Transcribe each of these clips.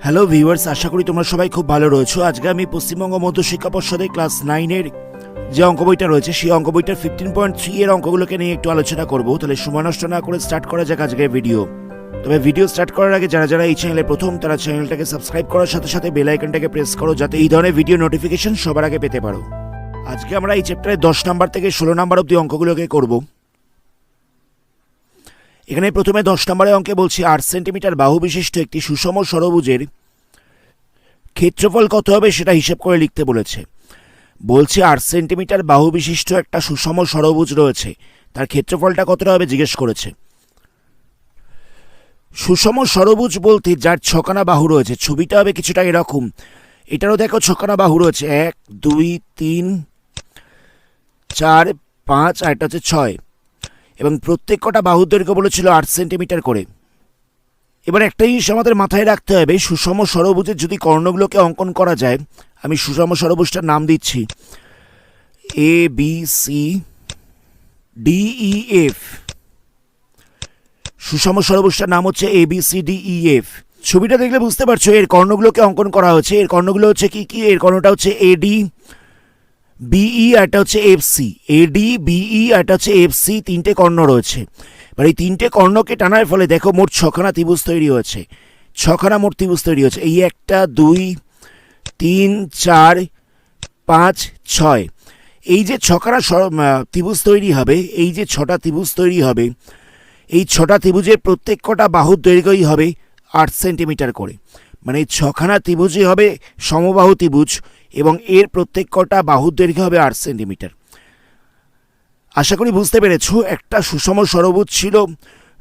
Hello viewers, আশা করি তোমরা সবাই খুব ভালো রয়েছো। আজকে আমি পশ্চিমবঙ্গ মধ্য শিক্ষা পর্ষদের ক্লাস 9-এর যে অঙ্ক বইটা রয়েছে সেই অঙ্ক বইটার 15.3 এর অঙ্কগুলোকে নিয়ে একটু আলোচনা করব। তাহলে সময় নষ্ট না করে স্টার্ট করা যাক আজকের ভিডিও। তবে ভিডিও স্টার্ট করার আগে যারা যারা এই চ্যানেলে প্রথম, তারা চ্যানেলটাকে সাবস্ক্রাইব করার সাথে সাথে বেল আইকনটাকে প্রেস করো, যাতে এই ধরনের ভিডিও নোটিফিকেশন সবার আগে পেতে পারো। আজকে আমরা এই চ্যাপ্টারে 10 নাম্বার থেকে 16 নাম্বার অবধি অঙ্কগুলোকে করব। এখানে প্রথমে 10 নম্বরের অঙ্কে বলছি 8 সেন্টিমিটার বাহু বিশিষ্ট একটি সুষম ষড়ভুজের ক্ষেত্রফল কত হবে সেটা হিসেব করে লিখতে বলেছে। বলছে 8 সেন্টিমিটার বাহু বিশিষ্ট একটা সুষম ষড়ভুজ রয়েছে, তার ক্ষেত্রফলটা কতটা হবে জিজ্ঞেস করেছে। সুষম ষড়ভুজ বলতে যার ছখানা বাহু রয়েছে, ছবিটা হবে কিছুটা এরকম। এটারও দেখো ছখানা বাহু রয়েছে, 1 2 3 4 5 আর এটা হচ্ছে 6, এবং প্রত্যেক কটা বাহুর দৈর্ঘ্য বলেছিল 8 সেন্টিমিটার করে। এবার একটা জিনিস আমাদের মাথায় রাখতে হবে, সুষম ষড়ভুজের যদি কর্ণগুলোকে অঙ্কন করা যায়, আমি সুষম ষড়ভুজটার নাম দিচ্ছি A B C D E F. সুষম ষড়ভুজটার নাম হচ্ছে A B C D E F. ছবিটা দেখলে বুঝতে পারছো এর কর্ণগুলোকে অঙ্কন করা হয়েছে। এর কর্ণগুলো হচ্ছে কি কি? এর কর্ণটা হচ্ছে এডি, বিই আর এটা হচ্ছে এফসি। এডি, বিই আর এটা হচ্ছে এফসি, তিনটে কর্ণ রয়েছে। এবার এই তিনটে কর্ণকে টানার ফলে দেখো মোট 6খানা ত্রিভুজ তৈরি হয়েছে। 6খানা মোট ত্রিভুজ তৈরি হয়েছে। এই 1 2 3 4 5 6, এই যে 6খানা ত্রিভুজ তৈরি হবে, এই যে 6টা ত্রিভুজ তৈরি হবে, এই 6টা ত্রিভুজের প্রত্যেক কটা বাহুর দৈর্ঘ্যই হবে 8 সেন্টিমিটার করে। মানে এই 6খানা ত্রিভুজই হবে সমবাহু ত্রিভুজ, এবং এর প্রত্যেক কটা বাহুর দৈর্ঘ্য হবে 8 সেন্টিমিটার। আশা করি বুঝতে পেরেছো, একটা সুষম ষড়ভুজ ছিল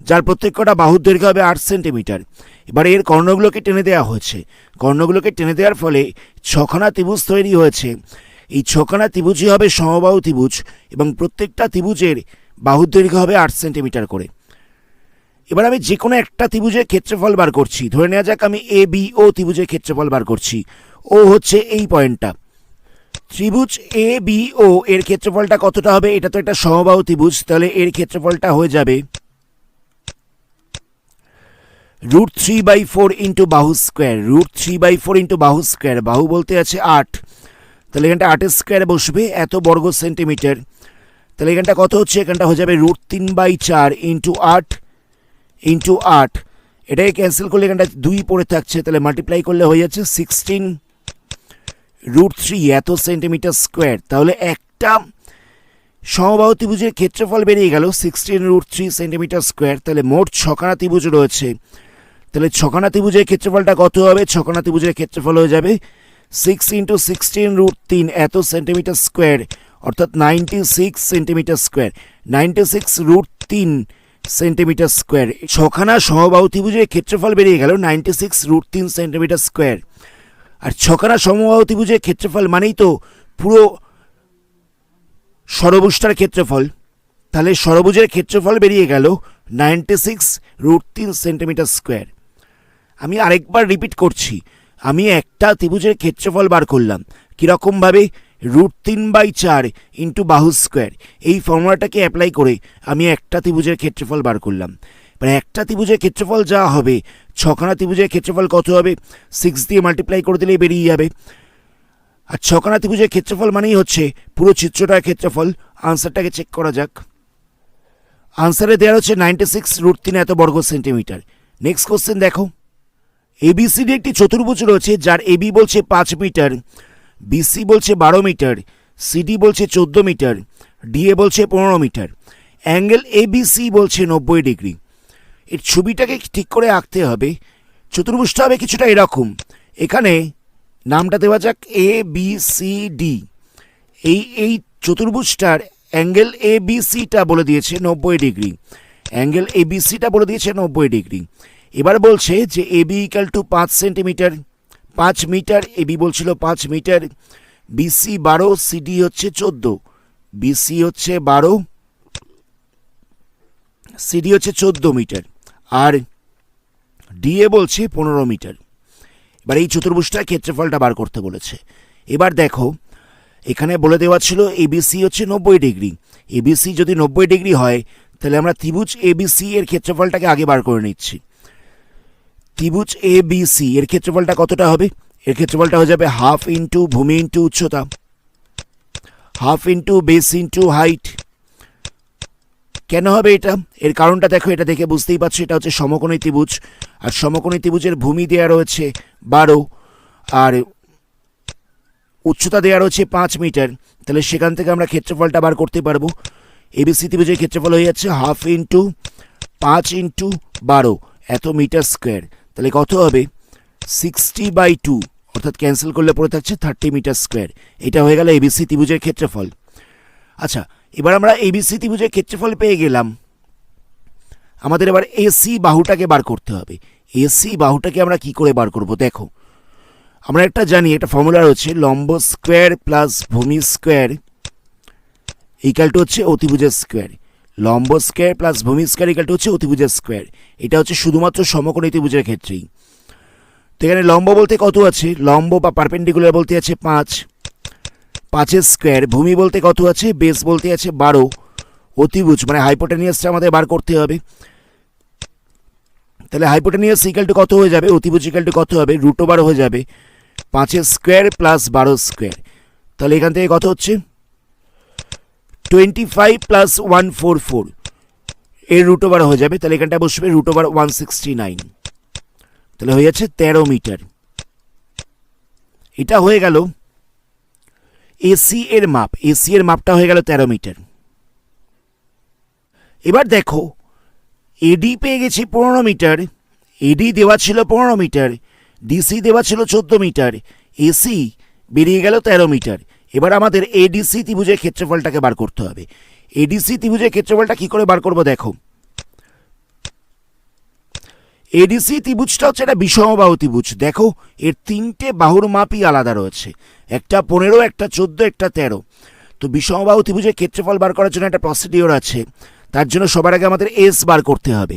যার প্রত্যেক কটা বাহুর দৈর্ঘ্য হবে 8 সেন্টিমিটার। এবার এর কর্ণগুলোকে টেনে দেওয়া হয়েছে। কর্ণগুলোকে টেনে দেওয়ার ফলে 6খানা ত্রিভুজ তৈরি হয়েছে। এই 6খানা ত্রিভুজই হবে সমবাহু ত্রিভুজ, এবং প্রত্যেকটা ত্রিভুজের বাহুর দৈর্ঘ্য হবে 8 সেন্টিমিটার করে। এবার আমি যে কোনো একটা ত্রিভুজের ক্ষেত্রফল বার করছি। ধরে নেওয়া যাক আমি এ বি ও ত্রিভুজের ক্ষেত্রফল বার করছি। ও হচ্ছে এই পয়েন্টটা। ত্রিভুজ এ বি ও এর ক্ষেত্রফলটা কতটা হবে? এটা তো একটা সমবাহু ত্রিভুজ, তাহলে এর ক্ষেত্রফলটা হয়ে যাবে √3/4 ইন্টু বাহু স্কোয়ার। √3/4 ইন্টু বাহু স্কোয়ার। বাহু বলতে আছে 8, তাহলে এখানটা 8 স্কোয়ার বসবে, এত বর্গ সেন্টিমিটার। তাহলে এখানটা কত হচ্ছে? এখানটা হয়ে যাবে √3/4 ইন্টু 8 ইন্টু 8। এটাকে ক্যান্সেল করলে এখানটা 2 পড়ে থাকছে, তাহলে মাল্টিপ্লাই করলে হয়ে যাচ্ছে 16√3 এত সেন্টিমিটার স্কোয়ার। তাহলে একটা সমবাহু ত্রিভুজের ক্ষেত্রফল বেরিয়ে গেল 16√3 সেন্টিমিটার স্কোয়ার। তাহলে মোট 6খানা ত্রিভুজ রয়েছে, তাহলে 6খানা ত্রিভুজের ক্ষেত্রফলটা কত হবে? 6খানা ত্রিভুজের ক্ষেত্রফল হয়ে যাবে 6 × 16√3 এত সেন্টিমিটার স্কোয়ার, অর্থাৎ 96 সেন্টিমিটার স্কোয়ার। 96√3 centimetre square. 6খানা সমবাহু ত্রিভুজের ক্ষেত্রফল বেরিয়ে গেল 96√3 সেন্টিমিটার স্কোয়ার। আর 6খানা সমবাহু ত্রিভুজের ক্ষেত্রফল মানেই তো পুরো ষড়ভুজটার ক্ষেত্রফল। তাহলে ষড়ভুজের ক্ষেত্রফল বেরিয়ে গেল 96√3 সেন্টিমিটার স্কোয়ার। আমি আরেকবার রিপিট করছি, আমি একটা ত্রিভুজের ক্ষেত্রফল বার করলাম কীরকমভাবে? √3/4 ইন্টু বাহু স্কোয়ার। এই ফর্মুলাটাকে অ্যাপ্লাই করে আমি একটা ত্রিভুজের ক্ষেত্রফল বার করলাম। মানে একটা ত্রিভুজের ক্ষেত্রফল যা হবে, 6খানা ত্রিভুজের ক্ষেত্রফল কত হবে? 6 দিয়ে মাল্টিপ্লাই করে দিলেই বেরিয়ে যাবে। আর 6খানা ত্রিভুজের ক্ষেত্রফল মানেই হচ্ছে পুরো চিত্রটার ক্ষেত্রফল। আনসারটাকে চেক করা যাক। আনসারে দেওয়া হচ্ছে 96√3 এত বর্গ সেন্টিমিটার। নেক্সট কোশ্চেন দেখো, এবিসিডি একটি চতুর্ভুজ রয়েছে যার এবি বলছে 5 মিটার, বিসি বলছে 12 মিটার, সিডি বলছে 14 মিটার, ডিএ বলছে 15 মিটার। অ্যাঙ্গেল এবিসি বলছে 90 ডিগ্রি। এর ছবিটাকে ঠিক করে আঁকতে হবে। চতুর্ভুজটা হবে কিছুটা এরকম। এখানে নামটা দেওয়া যাক এ বি সি ডি। এই চতুর্ভুজটার অ্যাঙ্গেল এবিসিটা বলে দিয়েছে 90 ডিগ্রি। অ্যাঙ্গেল এবিসিটা বলে দিয়েছে 90 ডিগ্রি। এবার বলছে যে এবি = 5 সেন্টিমিটার, 5 মিটার। এবি বলছিল 5 মিটার। বিসি 12, সিডি হচ্ছে 14। বিসি হচ্ছে 12, সিডি হচ্ছে 14 মিটার, আর ডিএ বলছে 15 মিটার। এবার এই চতুর্ভুজটার ক্ষেত্রফলটা বার করতে বলেছে। এবার দেখো, এখানে বলে দেওয়া ছিল এবিসি হচ্ছে 90 ডিগ্রি। এবিসি যদি 90 ডিগ্রি হয়, তাহলে আমরা ত্রিভুজ এবিসি এর ক্ষেত্রফলটাকে আগে বার করে নিচ্ছি। ত্রিভুজ এ বি সি এর ক্ষেত্রফলটা কতটা হবে? এর ক্ষেত্রফলটা হয়ে যাবে হাফ ইন্টু ভূমি ইন্টু উচ্চতা, half into base into height. কেন হবে এটা? এর কারণটা দেখো, এটা দেখে বুঝতেই পারছো এটা হচ্ছে সমকোণী ত্রিভুজ, আর সমকোণী ত্রিভুজের ভূমি দেওয়া রয়েছে 12 আর উচ্চতা দেওয়া রয়েছে 5 মিটার। তাহলে সেখান থেকে আমরা ক্ষেত্রফলটা বার করতে পারবো। এবিসি ত্রিভুজের ক্ষেত্রফল হয়ে যাচ্ছে হাফ ইন্টু 5 ইন্টু 12 এত মিটার স্কোয়ার। তাহলে কত হবে? 60/2, অর্থাৎ ক্যান্সেল করলে পড়ে থাকছে 30 মিটার স্কোয়ার। এটা হয়ে গেল এবিসি ত্রিভুজের ক্ষেত্রফল। আচ্ছা, এবার আমরা এবিসি ত্রিভুজের ক্ষেত্রফল পেয়ে গেলাম। আমাদের এবার এসি বাহুটাকে বার করতে হবে। এসি বাহুটাকে আমরা কি করে বার করব? দেখো, আমরা একটা জানি, একটা ফর্মুলা রয়েছে, লম্ব স্কোয়ার প্লাস ভূমি স্কোয়ার ইকাল টু হচ্ছে অতিভুজের স্কোয়ার। লম্ব স্কোয়ার প্লাস ভূমি স্কোয়ার ইকাল টু হচ্ছে অতিভুজের স্কোয়ার। এটা হচ্ছে শুধুমাত্র সমকোণী ত্রিভুজের ক্ষেত্রেই। তো এখানে লম্ব বলতে কত আছে? লম্ব বা পারপেন্ডিকুলার বলতে আছে 5, 5-এর স্কোয়ার। ভূমি বলতে কত আছে? বেস বলতে আছে 12। অতিভুজ মানে হাইপোটেনিয়াসটা আমাদের বার করতে হবে। তাহলে হাইপোটেনিয়াস ইকাল টু কত হয়ে যাবে? অতিভুজ ইকাল টু কত হবে? √12 হয়ে যাবে 5-এর স্কোয়ার প্লাস 12 স্কোয়ার। তাহলে এখান থেকে কত হচ্ছে? 25 প্লাস 144 এর √12 হয়ে যাবে। তাহলে এখানটা বসবে √169। তাহলে হয়ে যাচ্ছে 13 মিটার। এটা হয়ে গেল এসি এর মাপ। এসি এর মাপটা হয়ে গেল 13 মিটার। এবার দেখো, এডি পেয়ে গেছি 15 মিটার, এডি দেওয়া ছিল 15 মিটার, ডিসি দেওয়া ছিল 14 মিটার, এসি বেরিয়ে গেল 13 মিটার। এবার আমাদের এডিসি ত্রিভুজের ক্ষেত্রফলটাকে বার করতে হবে। এডিসি ত্রিভুজের ক্ষেত্রফলটা কি করে বার করব? দেখো, এডিসি ত্রিভুজটা হচ্ছে একটা বিষমবাহু ত্রিভুজ। দেখো, এর 3টে বাহুর মাপই আলাদা রয়েছে, একটা 15, একটা 14, একটা 13। তো বিষমবাহু ত্রিভুজের ক্ষেত্রফল বার করার জন্য একটা প্রসিডিওর আছে। তার জন্য সবার আগে আমাদের এস বার করতে হবে।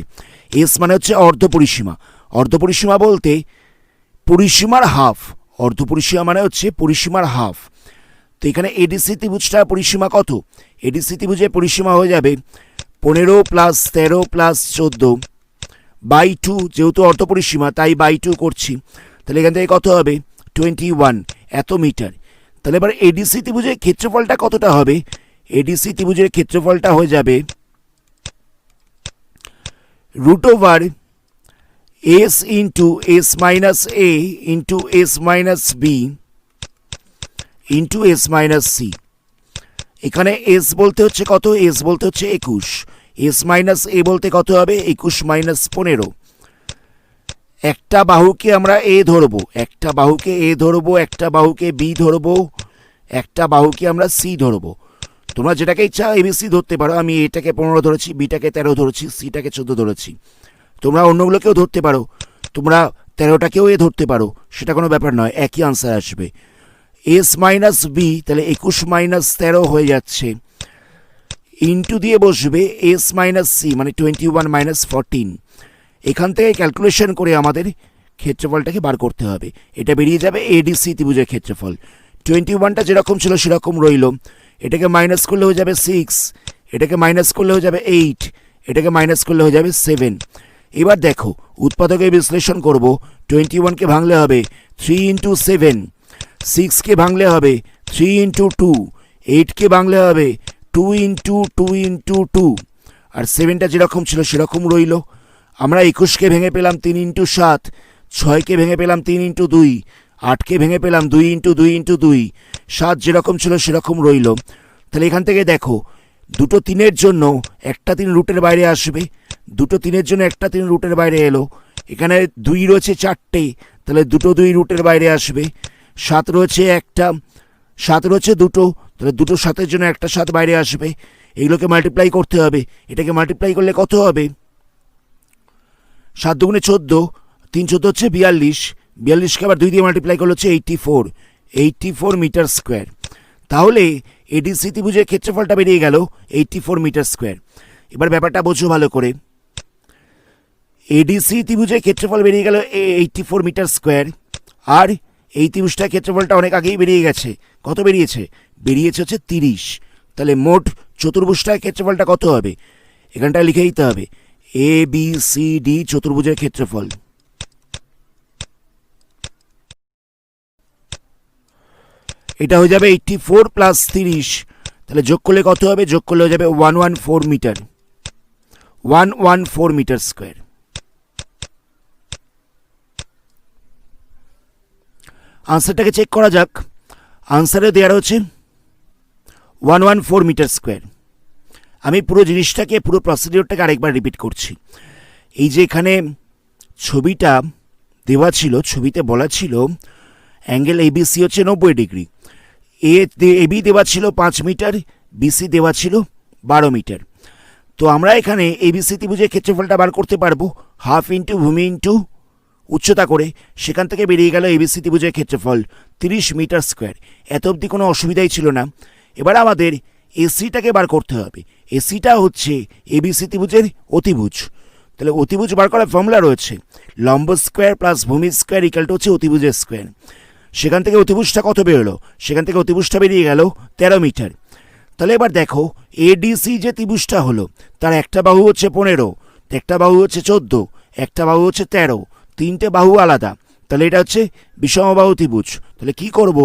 এস মানে হচ্ছে অর্ধপরিসীমা। অর্ধপরিসীমা বলতে পরিসীমার হাফ। অর্ধপরিসীমা মানে হচ্ছে পরিসীমার হাফ। তো এখানে এডিসি ত্রিভুজটার পরিসীমা কত? এডিসি ত্রিভুজের পরিসীমা হয়ে যাবে 15 প্লাস 13 প্লাস 14/2। যেহেতু অর্ধপরিসীমা তাই বাই 2 করছি। তাহলে এখান থেকে কত হবে? 21 এত মিটার। তাহলে এবার এডিসি ত্রিভুজের ক্ষেত্রফলটা কতটা হবে? এডিসি ত্রিভুজের ক্ষেত্রফলটা হয়ে যাবে √s into s minus a into s minus b into s minus c। এখানে s বলতে হচ্ছে কত? s বলতে হচ্ছে 21। s মাইনাস a বলতে কত হবে? 21 মাইনাস 15। একটা বাহুকে আমরা a ধরবো, একটা বাহুকে a ধরবো, একটা বাহুকে b ধরবো, একটা বাহুকে আমরা c ধরবো। তোমরা যেটাকে ইচ্ছা এবিসি ধরতে পারো। আমি এটাকে 15 ধরেছি, বিটাকে 13 ধরেছি, সিটাকে 14 ধরেছি। তোমরা অন্যগুলোকেও ধরতে পারো, তোমরা 13টাকেও এ ধরতে পারো, সেটা কোনো ব্যাপার নয়, একই আনসার আসবে। এস মাইনাস বি, তাহলে 21 মাইনাস 13 হয়ে যাচ্ছে, ইন্টু দিয়ে বসবে এস মাইনাস সি মানে 21 মাইনাস 14। এখান থেকে ক্যালকুলেশন করে আমাদের ক্ষেত্রফলটাকে বার করতে হবে। এটা বেরিয়ে যাবে এডিসি ত্রিভুজের ক্ষেত্রফল। 21টা যেরকম ছিল সেরকম রইল, এটাকে মাইনাস করলে হয়ে যাবে 6, এটাকে মাইনাস করলে হয়ে যাবে 8, এটাকে মাইনাস করলে হয়ে যাবে 7। এবার দেখো, উৎপাদকে বিশ্লেষণ করব। 21কে ভাঙলে হবে 3 ইন্টু 7, 6কে ভাঙলে হবে 3 ইন্টু 2, 8কে ভাঙলে হবে 2 ইন্টু 2 ইন্টু 2, আর 7টা যেরকম ছিল সেরকম রইল। আমরা 21কে ভেঙে পেলাম 3 ইন্টু 7, 6কে ভেঙে পেলাম 3 ইন্টু 2, 8কে ভেঙে পেলাম 2 ইন্টু 2 ইন্টু 2, 7 যেরকম ছিল সেরকম রইল। তাহলে এখান থেকে দেখো, দুটো 3-এর জন্য একটা 3 রুটের বাইরে আসবে, দুটো 3-এর জন্য একটা 3 রুটের বাইরে এলো। এখানে 2 রয়েছে 4টে, তাহলে দুটো 2 রুটের বাইরে আসবে। 7 রয়েছে একটা, 7 রয়েছে দুটো, তাহলে দুটো 7-এর জন্য একটা 7 বাইরে আসবে। এগুলোকে মাল্টিপ্লাই করতে হবে। এটাকে মাল্টিপ্লাই করলে কত হবে? 7 দুগুণে 14, 3 14 হচ্ছে 42, 42কে আবার 2 দিয়ে মাল্টিপ্লাই করলে হচ্ছে 84 মিটার স্কোয়ার। তাহলে এডিসি ত্রিভুজের ক্ষেত্রফলটা বেরিয়ে গেল 84 মিটার স্কোয়ার। এবার ব্যাপারটা বোঝো ভালো করে। এডিসি ত্রিভুজের ক্ষেত্রফল বেরিয়ে গেল 84 মিটার স্কোয়ার, আর এই ত্রিভুজটার ক্ষেত্রফলটা অনেক আগেই বেরিয়ে গেছে। কত বেরিয়েছে? বেরিয়েছে হচ্ছে 30। তাহলে মোট চতুর্ভুজটার ক্ষেত্রফলটা কত হবে? এখানটা লিখে দিতে হবে এ বি সি ডি চতুর্ভুজের ক্ষেত্রফল। এটা হয়ে যাবে 84 প্লাস 30, তাহলে যোগ করলে কত হবে? যোগ করলে হয়ে যাবে 114 মিটার, 114 মিটার স্কোয়ার। আনসারটাকে চেক করা যাক। আনসারে দেওয়া রয়েছে 114 মিটার স্কোয়ার। আমি পুরো জিনিসটাকে, পুরো প্রসিডিওরটাকে আরেকবার রিপিট করছি। এই যে এখানে ছবিটা দেওয়া ছিল, ছবিতে বলা ছিল অ্যাঙ্গেল এবিসি হচ্ছে 90 ডিগ্রি, এবি দেওয়া ছিল 5 মিটার, বিসি দেওয়া ছিল 12 মিটার। তো আমরা এখানে এবিসি ত্রিভুজের ক্ষেত্রফলটা বার করতে পারবো হাফ ইন্টু ভূমি ইন্টু উচ্চতা করে। সেখান থেকে বেরিয়ে গেল এবিসি ত্রিভুজের ক্ষেত্রফল 30 মিটার স্কোয়ার। এত অবধি কোনো অসুবিধাই ছিল না। এবার আমাদের এসিটাকে বার করতে হবে। এসিটা হচ্ছে এবিসি ত্রিভুজের অতিভুজ। তাহলে অতিভুজ বার করার ফর্মুলা রয়েছে লম্ব স্কোয়ার প্লাস ভূমি স্কোয়ার ইকাল টু হচ্ছে অতিভুজের স্কোয়ার। সেখান থেকে অতিভুজটা কত বেরোলো? সেখান থেকে অতিভুজটা বেরিয়ে গেল 13 মিটার। তাহলে এবার দেখো এডিসি যে ত্রিভুজটা হলো তার একটা বাহু হচ্ছে 15, একটা বাহু হচ্ছে 14, একটা বাহু হচ্ছে 13, তিনটে বাহু আলাদা। তাহলে এটা হচ্ছে বিষমবাহু ত্রিভুজ। তাহলে কি করব?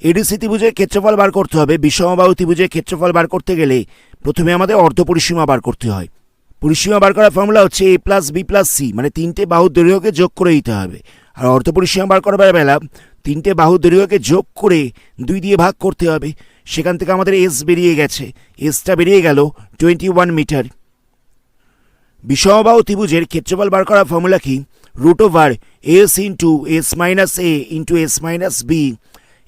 এডিসি ত্রিভুজের ক্ষেত্রফল বার করতে হবে। বিষমবাহু ত্রিভুজের ক্ষেত্রফল বার করতে গেলে প্রথমে আমাদের অর্ধপরিসীমা বার করতে হয়। পরিসীমা বার করার ফর্মুলা হচ্ছে এ প্লাস বি প্লাস সি, মানে তিনটে বাহুর দৈর্ঘ্যকে যোগ করে দিতে হবে। আর অর্ধপরিসীমা বার করার বেলা তিনটে বাহুর দৈর্ঘ্যকে যোগ করে 2 দিয়ে ভাগ করতে হবে। সেখান থেকে আমাদের এস বেরিয়ে গেছে, এসটা বেরিয়ে গেল 21 মিটার। বিষমবাহু ত্রিভুজের ক্ষেত্রফল বার করার ফর্মুলা কি? Root over s into s minus a into s minus b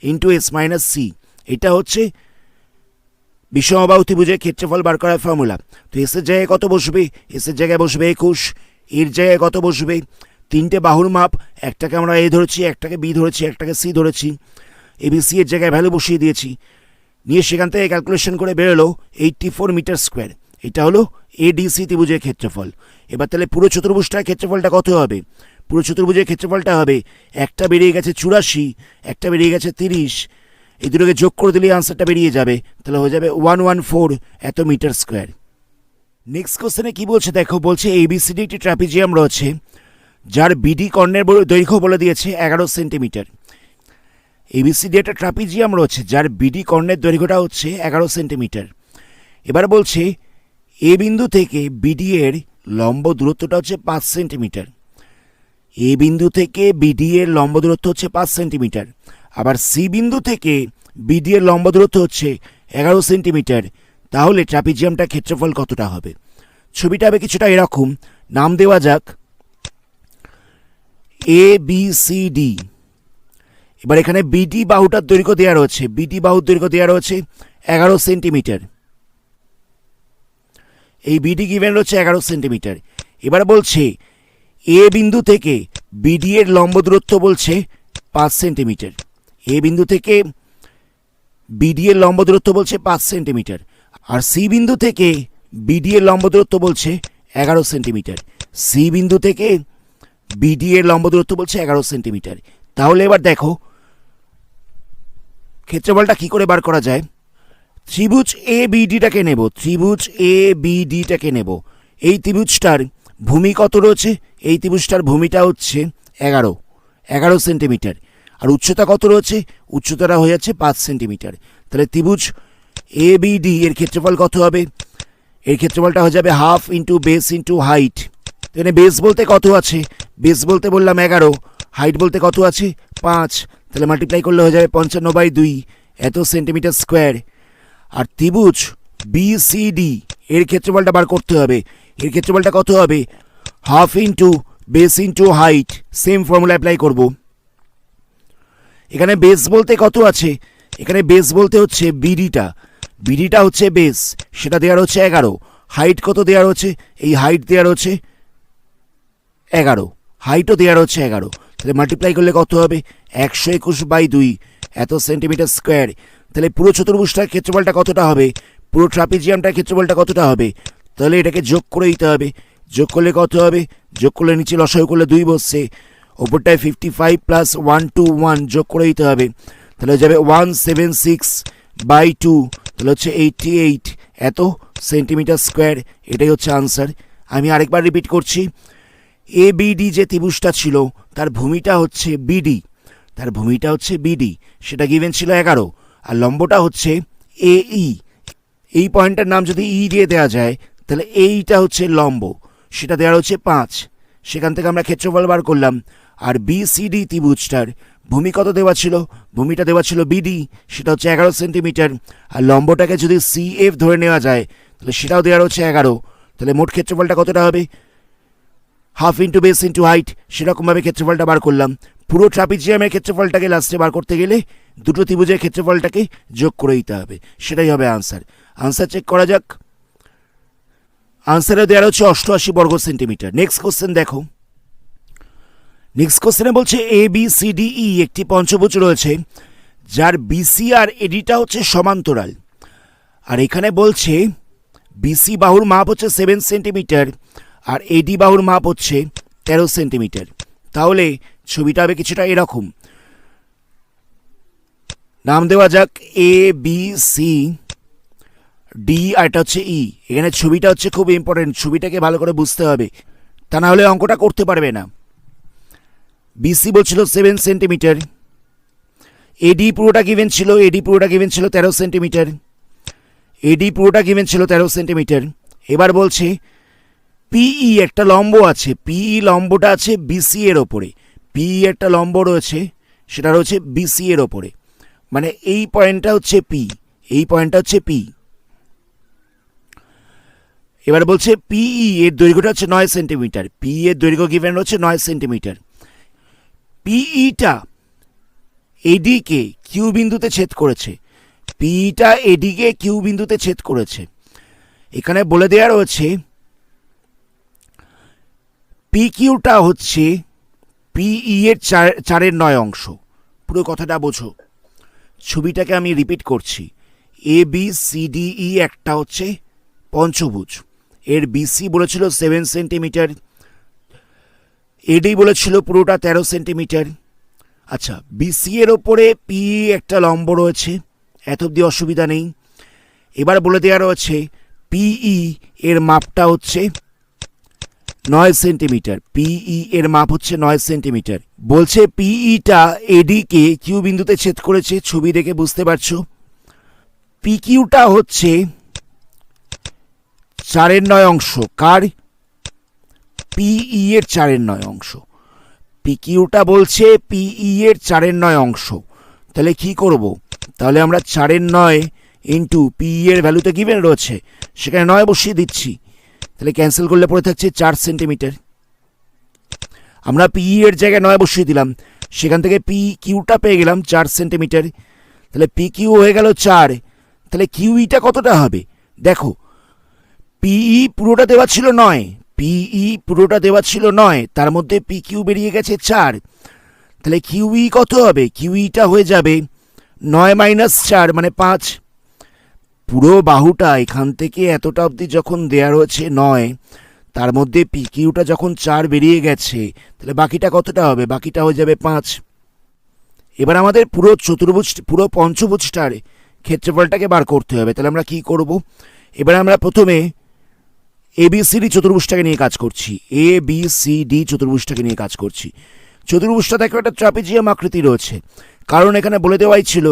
into s minus c. এটা হচ্ছে বিষমবাহু ত্রিভুজের ক্ষেত্রফল বার করার ফর্মুলা। তো এসের জায়গায় কত বসবে? এসের জায়গায় বসবে 21, এর জায়গায় কত বসবে? তিনটে বাহুর মাপ, একটাকে আমরা এ ধরেছি, একটাকে বি ধরেছি, একটাকে সি ধরেছি। এবিসি এর জায়গায় ভ্যালু বসিয়ে দিয়েছি, নিয়ে সেখান থেকে ক্যালকুলেশন করে বেরোলো 84 মিটার স্কোয়ার। এটা হলো এডিসি ত্রিভুজের ক্ষেত্রফল। এবার তাহলে পুরো চতুর্ভুজটার ক্ষেত্রফলটা কত হবে? পুরো চতুর্ভুজের ক্ষেত্রফলটা হবে, একটা বেরিয়ে গেছে 84, একটা বেরিয়ে গেছে 30, এই দুটোকে যোগ করে দিলে আনসারটা বেরিয়ে যাবে। তাহলে হয়ে যাবে 114 এত মিটার স্কোয়ার। নেক্সট কোশ্চেনে কি বলছে দেখো, বলছে এবিসিডি একটি ট্রাপিজিয়াম রয়েছে যার বিডি কর্ণের দৈর্ঘ্য বলে দিয়েছে 11 সেন্টিমিটার। এবিসিডি একটা ট্রাপিজিয়াম রয়েছে যার বিডি কর্ণের দৈর্ঘ্যটা হচ্ছে 11 সেন্টিমিটার। এবার বলছে এ বিন্দু থেকে বিডি এর লম্ব দূরত্বটা হচ্ছে 5 সেন্টিমিটার। এ বিন্দু থেকে বিডি এর লম্ব দূরত্ব হচ্ছে 5 সেন্টিমিটার। আবার সি বিন্দু থেকে বিডি এর লম্ব দূরত্ব হচ্ছে 11 সেন্টিমিটার। তাহলে ট্রাপিজিয়ামটার ক্ষেত্রফল কতটা হবে? ছবিটা হবে কিছুটা এরকম। নাম দেওয়া যাক এ বি সি ডি। এবার এখানে বিডি বাহুটার দৈর্ঘ্য দেওয়া রয়েছে, বিডি বাহুর দৈর্ঘ্য দেওয়া রয়েছে 11 সেন্টিমিটার। এই বিডি গিভেন রয়েছে 11 সেন্টিমিটার। এবার বলছে এ বিন্দু থেকে বিডি এর লম্ব দূরত্ব বলছে 5 সেন্টিমিটার। এ বিন্দু থেকে বিডি এর লম্ব দূরত্ব বলছে 5 সেন্টিমিটার। আর সি বিন্দু থেকে বিডি এর লম্ব দূরত্ব বলছে 11 সেন্টিমিটার। সি বিন্দু থেকে বিডি এর লম্ব দূরত্ব বলছে 11 সেন্টিমিটার। তাহলে এবার দেখো ক্ষেত্রফলটা কি করে বার করা যায়। ত্রিভুজ এ বিডিটাকে নেব, ত্রিভুজ এ বিডিটাকে নেব। এই ত্রিভুজটার ভূমি কত রয়েছে? এই ত্রিভুজটার ভূমিটা হচ্ছে 11 সেন্টিমিটার। আর উচ্চতা কত রয়েছে? উচ্চতাটা হয়ে যাচ্ছে 5 সেন্টিমিটার। তাহলে ত্রিভুজ এ বিডি এর ক্ষেত্রফল কত হবে? এর ক্ষেত্রফলটা হয়ে যাবে half into base into height. এখানে বেস বলতে কত আছে? বেস বলতে বললাম 11, হাইট বলতে কত আছে? 5। তাহলে মাল্টিপ্লাই করলে হয়ে যাবে 55/2 এত সেন্টিমিটার স্কোয়ার। আর ত্রিভুজ বিসিডি এর ক্ষেত্রফলটা বার করতে হবে। এর ক্ষেত্রফলটা কত হবে? Half into base into height. Same formula apply করব। এখানে বেস বলতে কত আছে? এখানে বেস বলতে হচ্ছে বিডিটা, বিডিটা হচ্ছে বেস, সেটা দেওয়া হচ্ছে 11। হাইট কত দেওয়া হচ্ছে? এই হাইট দেওয়া হচ্ছে 11, হাইটও দেওয়া হচ্ছে 11। তাহলে মাল্টিপ্লাই করলে কত হবে? 121/2 এত সেন্টিমিটার স্কোয়ার। তাহলে পুরো চতুর্ভুজটার ক্ষেত্রফলটা কতটা হবে? পুরো ট্রাপিজিয়ামটার ক্ষেত্রফলটা কতটা হবে? তাহলে এটাকে যোগ করে দিতে হবে। যোগ করলে কত হবে? যোগ করলে নিচে লসাগু করলে 2 বসছে, ওপরটায় 55 প্লাস 121 যোগ করে দিতে হবে। তাহলে হয়ে যাবে 176/2, তাহলে হচ্ছে 88 এত সেন্টিমিটার স্কোয়ার। এটাই হচ্ছে আনসার। আমি আরেকবার রিপিট করছি, এ বিডি যে ত্রিভুজটা ছিল তার ভূমিটা হচ্ছে বিডি, তার ভূমিটা হচ্ছে বিডি, সেটা গিভেন ছিল 11, আর লম্বটা হচ্ছে এই। এই পয়েন্টটার নাম যদি ই দিয়ে দেওয়া যায় তাহলে এইটা হচ্ছে লম্ব, সেটা দেওয়া হচ্ছে 5। সেখান থেকে আমরা ক্ষেত্রফল বার করলাম। আর বিসিডি ত্রিভুজটার ভূমি কত দেওয়া ছিল? ভূমিটা দেওয়া ছিল বিডি, সেটা হচ্ছে 11 সেন্টিমিটার। আর লম্বটাকে যদি সিএফ ধরে নেওয়া যায় তাহলে সেটাও দেওয়া হচ্ছে 11। তাহলে মোট ক্ষেত্রফলটা কতটা হবে? Half into base into height, সেরকমভাবে ক্ষেত্রফলটা বার করলাম। পুরো ট্রাপিজিয়ামের ক্ষেত্রফলটাকে লাস্টে বার করতে গেলে দুটো ত্রিভুজের ক্ষেত্রফলটাকে যোগ করে দিতে হবে, সেটাই হবে আনসার। আনসার চেক করা যাক। আনসারে দেওয়া হচ্ছে 88 বর্গ সেন্টিমিটার। নেক্সট কোশ্চেন দেখো। নেক্সট কোশ্চেনে বলছে এ বি সি ডি ই একটি পঞ্চভুজ রয়েছে যার বিসি আর এডিটা হচ্ছে সমান্তরাল। আর এখানে বলছে বিসি বাহুর মাপ হচ্ছে 7 সেন্টিমিটার আর এডি বাহুর মাপ হচ্ছে 13 সেন্টিমিটার। তাহলে ছবিটা হবে কিছুটা এরকম। নাম দেওয়া যাক এ বি সি ডি, আর এটা হচ্ছে ই। এখানে ছবিটা হচ্ছে খুব ইম্পর্টেন্ট, ছবিটাকে ভালো করে বুঝতে হবে, তা না হলে অঙ্কটা করতে পারবে না। বিসি বলছিল 7 সেন্টিমিটার, এডি পুরোটা গিভেন ছিল 13 সেন্টিমিটার, এডি পুরোটা গিভেন ছিল 13 সেন্টিমিটার। এবার বলছে পিই একটা লম্ব আছে, পিই লম্বটা আছে বিসি এর ওপরে, পিই একটা লম্ব রয়েছে, সেটা রয়েছে বিসি এর ওপরে, মানে এই পয়েন্টটা হচ্ছে পি, এই পয়েন্টটা হচ্ছে পি। এবার বলছে পিই এর দৈর্ঘ্যটা হচ্ছে 9 সেন্টিমিটার, পি এর দৈর্ঘ্য গিভেন হচ্ছে 9 সেন্টিমিটার। পিইটা এডিকে কিউ বিন্দুতে ছেদ করেছে, পিইটা এডিকে কিউ বিন্দুতে ছেদ করেছে। এখানে বলে দেওয়া রয়েছে পি কিউটা হচ্ছে পিই এর 4/9 অংশ। পুরো কথাটা বোঝো, ছবিটাকে আমি রিপিট করছি। এ বি সি ডি ই একটা হচ্ছে পঞ্চভুজ, এর বিসি বলেছিল 7 সেন্টিমিটার, এডি বলেছিল পুরোটা 13 সেন্টিমিটার। আচ্ছা, বিসি এর ওপরে পি একটা লম্ব রয়েছে, এত অব্দি অসুবিধা নেই। এবার বলে দেওয়া রয়েছে পিই এর মাপটা হচ্ছে 9 সেন্টিমিটার, পিই এর মাপ হচ্ছে 9 সেন্টিমিটার। বলছে পিইটা এডিকে কিউ বিন্দুতে ছেদ করেছে, ছবি দেখে বুঝতে পারছো। পি কিউটা হচ্ছে 4/9 অংশ, কার? পিই এর 4/9 অংশ। পি কিউটা বলছে পিই এর 4/9 অংশ। তাহলে কি করব? তাহলে আমরা 4/9 ইন্টু পিই এর ভ্যালুতে গিভেন রয়েছে, সেখানে 9 বসিয়ে দিচ্ছি। তাহলে ক্যান্সেল করলে পড়ে থাকছে 4 সেন্টিমিটার। আমরা পিই এর জায়গায় 9 বসিয়ে দিলাম, সেখান থেকে পি কিউটা পেয়ে গেলাম 4 সেন্টিমিটার। তাহলে পি কিউ হয়ে গেল 4। তাহলে কিউইটা কতটা হবে? দেখো, পিই পুরোটা দেওয়া ছিল 9, পিই পুরোটা দেওয়া ছিল 9, তার মধ্যে পি কিউ বেরিয়ে গেছে 4। তাহলে কিউই কত হবে? কিউইটা হয়ে যাবে 9 - 4 মানে 5। পুরো বাহুটা এখান থেকে এতটা অবধি যখন দেওয়া রয়েছে 9, তার মধ্যে পি কিউটা যখন 4 বেরিয়ে গেছে, তাহলে বাকিটা কতটা হবে? বাকিটা হয়ে যাবে 5। এবার আমাদের পুরো চতুর্ভুজ, পুরো পঞ্চভুজটার ক্ষেত্রফলটাকে বার করতে হবে। তাহলে আমরা কি করব? এবার আমরা প্রথমে এবিসিডি চতুর্ভুজটাকে নিয়ে কাজ করছি, এ বি সি ডি চতুর্ভুজটাকে নিয়ে কাজ করছি। চতুর্ভুজটা দেখো একটা ট্রাপিজিয়াম আকৃতি রয়েছে, কারণ এখানে বলে দেওয়াই ছিল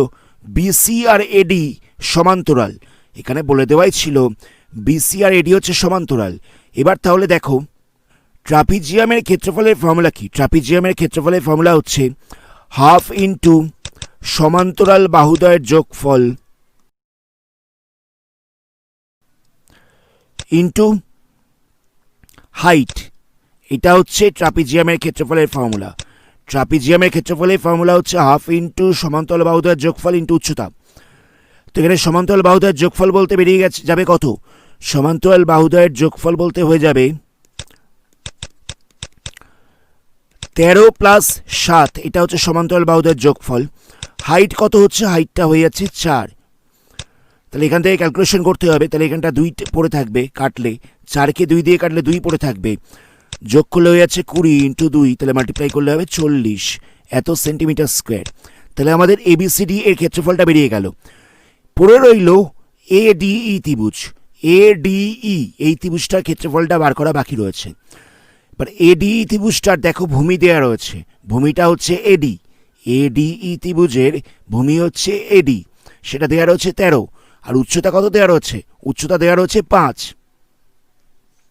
বিসি আর এডি সমান্তরাল। এখানে বলে দেওয়াই ছিল বিসি আর এডি হচ্ছে সমান্তরাল। এবার তাহলে দেখো ট্রাপিজিয়ামের ক্ষেত্রফলের ফর্মুলা কি? ট্রাপিজিয়ামের ক্ষেত্রফলের ফর্মুলা হচ্ছে হাফ ইন্টু সমান্তরাল বাহুদ্বয়ের যোগফল ইন্টু হাইট। এটা হচ্ছে ট্রাপিজিয়ামের ক্ষেত্রফলের ফর্মুলা। ট্রাপিজিয়ামের ক্ষেত্রফলের ফর্মুলা হচ্ছে হাফ ইন্টু সমান্তরাল বাহুদ্বয়ের যোগফল ইন্টু উচ্চতা। তো এখানে সমান্তরাল বাহুদ্বয়ের যোগফল বলতে বেরিয়ে যাবে কত? সমান্তরাল বাহুদ্বয়ের যোগফল বলতে হয়ে যাবে 13 + 7, এটা হচ্ছে সমান্তরাল বাহুদ্বয়ের যোগফল। হাইট কত হচ্ছে? হাইটটা হয়ে যাচ্ছে 4। তাহলে এখান থেকে ক্যালকুলেশন করতে হবে। তাহলে এখানটা 2 পড়ে থাকবে, কাটলে 4কে 2 দিয়ে কাটলে 2 পড়ে থাকবে, যোগ করলে হয়ে যাচ্ছে 20 ইন্টু 2, তাহলে মাল্টিপ্লাই করলে হবে 40 এত সেন্টিমিটার স্কোয়ার। তাহলে আমাদের এবিসিডি এর ক্ষেত্রফলটা বেরিয়ে গেল। পড়ে রইল এডিই ত্রিভুজ, এডিই এই ত্রিভুজটার ক্ষেত্রফলটা বার করা বাকি রয়েছে। এবার এডিই ত্রিভুজটার দেখো ভূমি দেওয়া রয়েছে, ভূমিটা হচ্ছে এডি, এডিই ত্রিভুজের ভূমি হচ্ছে এডি, সেটা দেওয়া রয়েছে 13, আর উচ্চতা কত দেওয়া রয়েছে? উচ্চতা দেওয়া রয়েছে 5।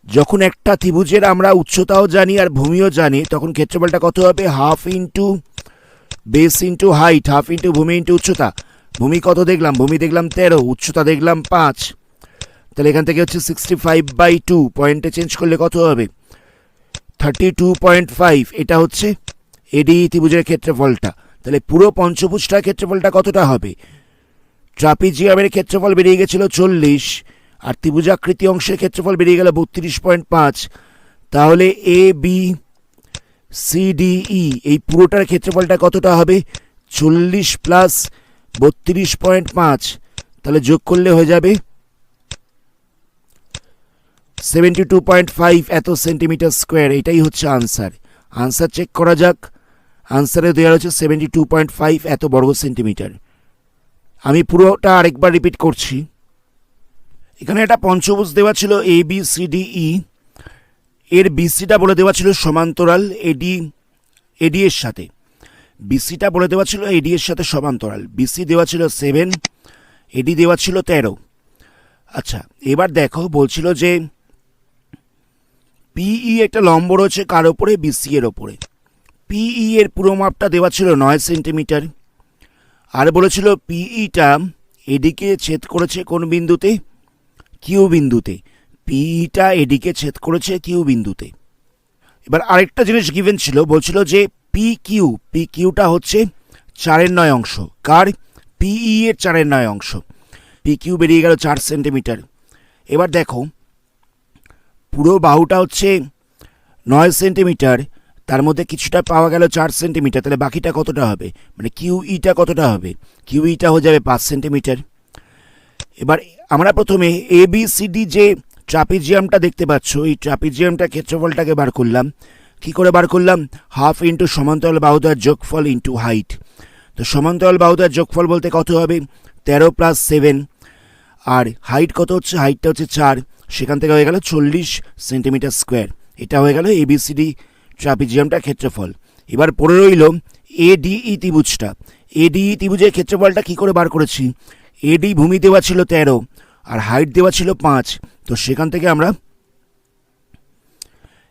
যখন একটা ত্রিভুজের আমরা উচ্চতাও জানি আর ভূমিও জানি, তখন ক্ষেত্রফলটা কত হবে? Half into base into height, half into ভূমি ইন্টু উচ্চতা। ভূমি কত দেখলাম? ভূমি দেখলাম 13, উচ্চতা দেখলাম 5, তাহলে এখান থেকে হচ্ছে 65/2, পয়েন্টে চেঞ্জ করলে কত হবে? 32.5। এটা হচ্ছে এডি ত্রিভুজের ক্ষেত্রফলটা। তাহলে পুরো পঞ্চভুজটার ক্ষেত্রফলটা কতটা হবে? ট্রাপিজিয়ামের ক্ষেত্রফল বেরিয়ে গেছিল 40, আর ত্রিভুজাকৃতি অংশের ক্ষেত্রফল বেরিয়ে গেল 32.5। তাহলে এ বি সি ডি ই এই পুরোটার ক্ষেত্রফলটা কতটা হবে? 40 প্লাস 32.5, তাহলে যোগ করলে হয়ে যাবে 72.5 এত সেন্টিমিটার স্কোয়ার। এটাই হচ্ছে আনসার। আনসার চেক করা যাক। আনসারে দেওয়া হচ্ছে 72.5 এত বর্গ সেন্টিমিটার। আমি পুরোটা আরেকবার রিপিট করছি। এখানে একটা পঞ্চভুজ দেওয়া ছিল এ বি সি ডি ই, এর বিসিটা বলে দেওয়া ছিল সমান্তরাল এডি এর সাথে। বিসিটা বলে দেওয়া ছিল এডি এর সাথে সমান্তরাল। বিসি দেওয়া ছিল 7, এডি দেওয়া ছিল 13। আচ্ছা, এবার দেখো বলছিল যে পিই একটা লম্ব রয়েছে কার ওপরে? বিসি এর ওপরে। পিই এর পুরো মাপটা দেওয়া ছিল 9 সেন্টিমিটার, আর বলেছিল পিইটা এডিকে ছেদ করেছে কোন বিন্দুতে? কিউ বিন্দুতে। পিইটা এডিকে ছেদ করেছে কিউ বিন্দুতে। এবার আরেকটা জিনিস গিভেন ছিল, বলছিল যে পি কিউটা হচ্ছে 4/9 অংশ। কার? পিই এর 4/9 অংশ। পি কিউ বেরিয়ে গেল 4 সেন্টিমিটার। এবার দেখো পুরো বাহুটা হচ্ছে 9 সেন্টিমিটার, তার মধ্যে কিছুটা পাওয়া গেল 4 সেন্টিমিটার, তাহলে বাকিটা কতটা হবে? মানে কিউইটা কতটা হবে? কিউইটা হয়ে যাবে 5 সেন্টিমিটার। এবার আমরা প্রথমে এ বি সি ডি যে ট্রাপিজিয়ামটা দেখতে পাচ্ছ, এই ট্রাপিজিয়ামটা ক্ষেত্রফলটাকে বার করলাম। কি করে বার করলাম? হাফ ইন্টু সমান্তরাল বাহুদ্বয়ের যোগফল ইন্টু হাইট। তো সমান্তরাল বাহুদ্বয়ের যোগফল বলতে কত হবে? 13 প্লাস 7, আর হাইট কত হচ্ছে? হাইটটা হচ্ছে 4, সেখান থেকে হয়ে গেল 40 সেন্টিমিটার স্কোয়ার। এটা হয়ে গেল এবিসিডি ট্রাপিজিয়ামটা ক্ষেত্রফল। এবার পড়ে রইল এডিই ত্রিভুজটা। এডিই ত্রিভুজের ক্ষেত্রফলটা কি করে বার করেছি? এডি ভূমি দেওয়া ছিল 13 আর হাইট দেওয়া ছিল 5, তো সেখান থেকে আমরা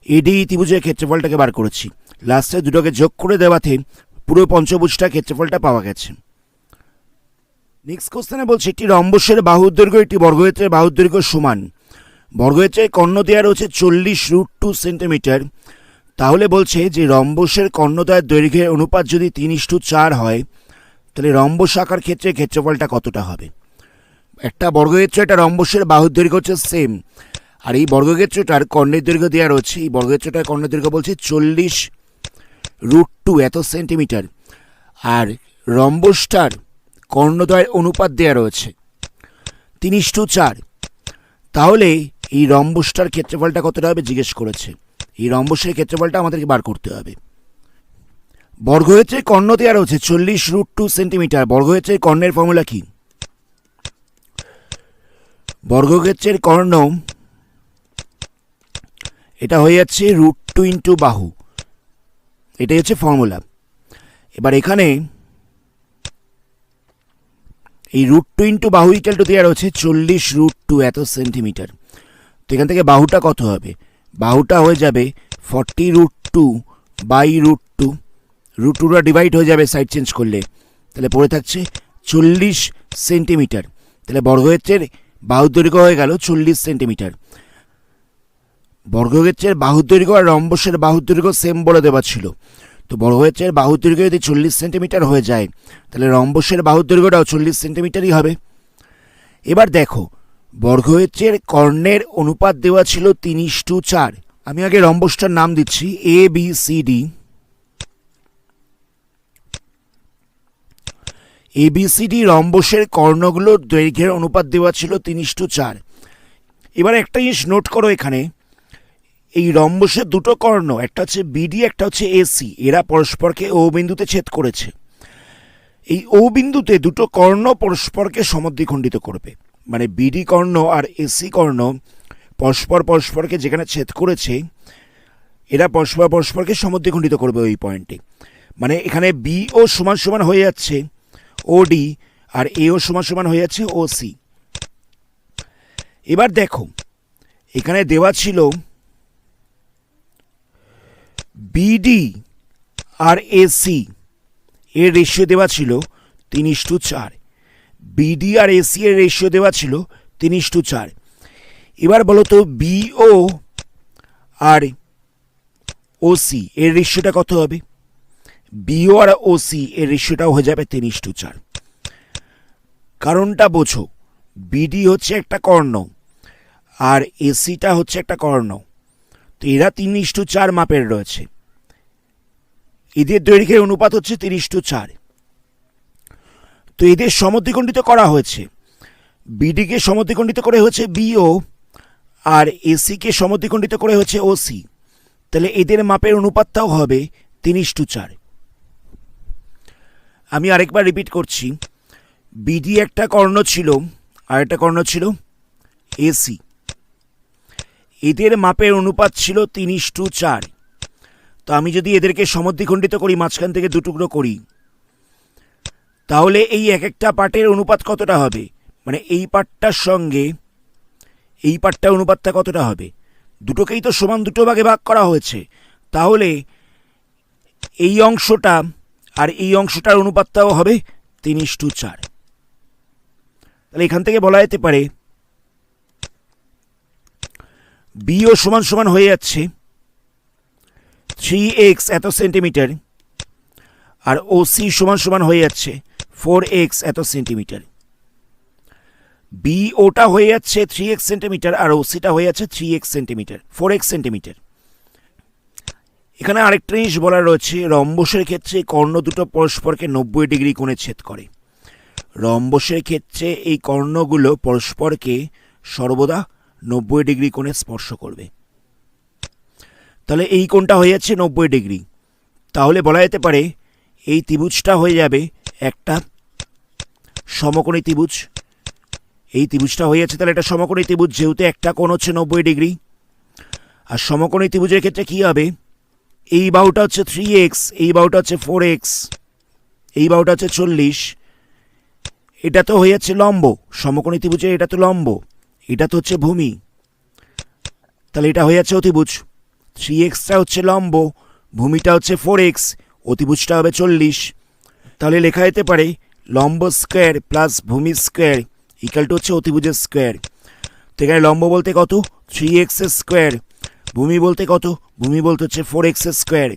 এডিই ত্রিভুজের ক্ষেত্রফলটাকে বার করেছি। লাস্টে দুটোকে যোগ করে দেওয়াতে পুরো পঞ্চভুজটা ক্ষেত্রফলটা পাওয়া গেছে। নেক্সট কোশ্চেনে বলছে একটি রম্বসের বাহুর দৈর্ঘ্য একটি বর্গক্ষেত্রের বাহুর দৈর্ঘ্য সমান। বর্গক্ষেত্রের কর্ণ দেওয়া রয়েছে 40√2 সেন্টিমিটার। তাহলে বলছে যে রম্বসের কর্ণদ্বয়ের দৈর্ঘ্যের অনুপাত যদি 3:4 হয়, তাহলে রম্বস আকার ক্ষেত্রে ক্ষেত্রফলটা কতটা হবে? একটা বর্গক্ষেত্র, একটা রম্বসের বাহুর দৈর্ঘ্য হচ্ছে সেম, আর এই বর্গক্ষেত্রটার কর্ণের দৈর্ঘ্য দেওয়া রয়েছে। এই বর্গক্ষেত্রটার কর্ণের দৈর্ঘ্য বলছে 40√2 এত সেন্টিমিটার, আর রম্বসটার কর্ণদ্বয়ের অনুপাত দেওয়া রয়েছে 3:4। তাহলে এই রম্বসটার ক্ষেত্রফলটা কতটা হবে জিজ্ঞেস করেছে। এই রম্বসের ক্ষেত্রফলটা আমাদেরকে বার করতে হবে। বর্গক্ষেত্রের কর্ণ দেওয়া রয়েছে 40√2 সেন্টিমিটার। বর্গক্ষেত্রের কর্ণের ফর্মুলা কি? বর্গক্ষেত্রের কর্ণ এটা হয়ে যাচ্ছে √2 ইন্টু বাহু, এটাই হচ্ছে ফর্মুলা। এবার এখানে এই √2 ইন্টু বাহু ইকুয়াল টু দেওয়া রয়েছে 40√2 এত সেন্টিমিটার। তো এখান থেকে বাহুটা কত হবে? বাহুটা হয়ে যাবে 40√2 বাই √2। √2টা ডিভাইড হয়ে যাবে সাইড চেঞ্জ করলে, তাহলে পড়ে থাকছে 40 সেন্টিমিটার। তাহলে বর্গক্ষেত্রের বাহুর দৈর্ঘ্য হয়ে গেল 40 সেন্টিমিটার। বর্গক্ষেত্রের বাহুর দৈর্ঘ্য আর রম্বসের বাহুর দৈর্ঘ্য সেম বলে দেওয়া ছিল। তো বর্গক্ষেত্রের বাহুর দৈর্ঘ্য যদি 40 সেন্টিমিটার হয়ে যায়, তাহলে রম্বসের বাহুর দৈর্ঘ্যটাও 40 সেন্টিমিটারই হবে। এবার দেখো বর্গক্ষেত্রের কর্ণের অনুপাত দেওয়া ছিল 3:4। আমি আগে রম্বসটার নাম দিচ্ছি A B C D. ABCD রম্বসের কর্ণগুলোর দৈর্ঘ্যের অনুপাত দেওয়া ছিল 3:4। এবার একটা জিনিস নোট করো, এখানে এই রম্বসের দুটো কর্ণ, একটা হচ্ছে বিডি, একটা হচ্ছে এসি, এরা পরস্পরকে ও বিন্দুতে ছেদ করেছে। এই ও বিন্দুতে দুটো কর্ণ পরস্পরকে সমদ্বিখণ্ডিত করবে, মানে বিডি কর্ণ আর এসি কর্ণ পরস্পরকে যেখানে ছেদ করেছে এরা পরস্পরকে সমদ্বিখণ্ডিত করবে ওই পয়েন্টে। মানে এখানে বিও সমান সমান হয়ে যাচ্ছে ওডি আর এও সমান সমান হয়ে যাচ্ছে ওসি। এবার দেখো এখানে দেওয়া ছিল বিডি আর এসি এর রেশিও দেওয়া ছিল 3:4। বিডি আর এসি এর রেশিও দেওয়া ছিল 3:4। এবার বলো তো বিও আর ওসি এর রেশিওটা কত হবে? বিও আর ওসি এর রেশিওটাও হয়ে যাবে 3:4। কারণটা বোঝো, বিডি হচ্ছে একটা কর্ণ আর এসিটা হচ্ছে একটা কর্ণ, তো এরা 3:4 মাপের রয়েছে, এদের দৈর্ঘ্যের অনুপাত হচ্ছে 3:4। তো এদের সমদ্বিখণ্ডিত করা হয়েছে, বিডিকে সমদ্বিখণ্ডিত করে হচ্ছে বিও আর এসিকে সমদ্বিখণ্ডিত করে হচ্ছে ওসি, তাহলে এদের মাপের অনুপাতটাও হবে 3:4। আমি আরেকবার রিপিট করছি, বিডি একটা কর্ণ ছিল আর একটা কর্ণ ছিল এসি, এদের মাপের অনুপাত ছিল 3:4। তো আমি যদি এদেরকে সমদ্বিখণ্ডিত করি, মাঝখান থেকে দুটুকরো করি, তাহলে এই এক একটা পার্টের অনুপাত কতটা হবে? মানে এই পার্টটার সঙ্গে এই পার্টটার অনুপাতটা কতটা হবে? দুটোকেই তো সমান দুটো ভাগে ভাগ করা হয়েছে, তাহলে এই অংশটা আর এই অংশটার অনুপাতটাও হবে 3:4। তাহলে এখান থেকে বলা যেতে পারে বিও সমান সমান হয়ে যাচ্ছে 3x এত সেন্টিমিটার আর ওসি সমান সমান হয়ে যাচ্ছে 4x এত সেন্টিমিটার। বিওটা হয়ে যাচ্ছে 3x সেন্টিমিটার আর ওসিটা হয়ে যাচ্ছে 3x সেন্টিমিটার, 4x সেন্টিমিটার। এখানে আরেকটা জিনিস বলার রয়েছে, রম্বসের ক্ষেত্রে কর্ণ দুটো পরস্পরকে 90 ডিগ্রি কোণে ছেদ করে। রম্বসের ক্ষেত্রে এই কর্ণগুলো পরস্পরকে সর্বদা 90 ডিগ্রি কোণে স্পর্শ করবে। তাহলে এই কোণটা হয়ে যাচ্ছে 90 ডিগ্রি, তাহলে বলা যেতে পারে এই ত্রিভুজটা হয়ে যাবে একটা সমকোণী ত্রিভুজ। এই ত্রিভুজটা হয়ে যাচ্ছে তাহলে এটা সমকোণী ত্রিভুজ, যেহেতু একটা কোণ হচ্ছে 90 ডিগ্রি। আর সমকোণী ত্রিভুজের ক্ষেত্রে কি হবে? এই বাহুটা হচ্ছে 3x, এই বাহুটা হচ্ছে 4x, এই বাহুটা হচ্ছে 40, এটা তো হয়ে যাচ্ছে লম্ব। সমকোণী ত্রিভুজের এটা তো লম্ব, এটা তো হচ্ছে ভূমি, তাহলে এটা হয়ে যাচ্ছে অতিভুজ। 3xটা হচ্ছে লম্ব, ভূমিটা হচ্ছে 4x, অতিভুজটা হবে 40। তাহলে লেখা যেতে পারে লম্ব স্কোয়ার প্লাস ভূমি স্কোয়ার ইকাল টু হচ্ছে অতিভুজের স্কোয়ার। তো এখানে লম্ব বলতে কত? 3x স্কোয়ার, ভূমি বলতে কত? ভূমি বলতে হচ্ছে 4x স্কোয়ার,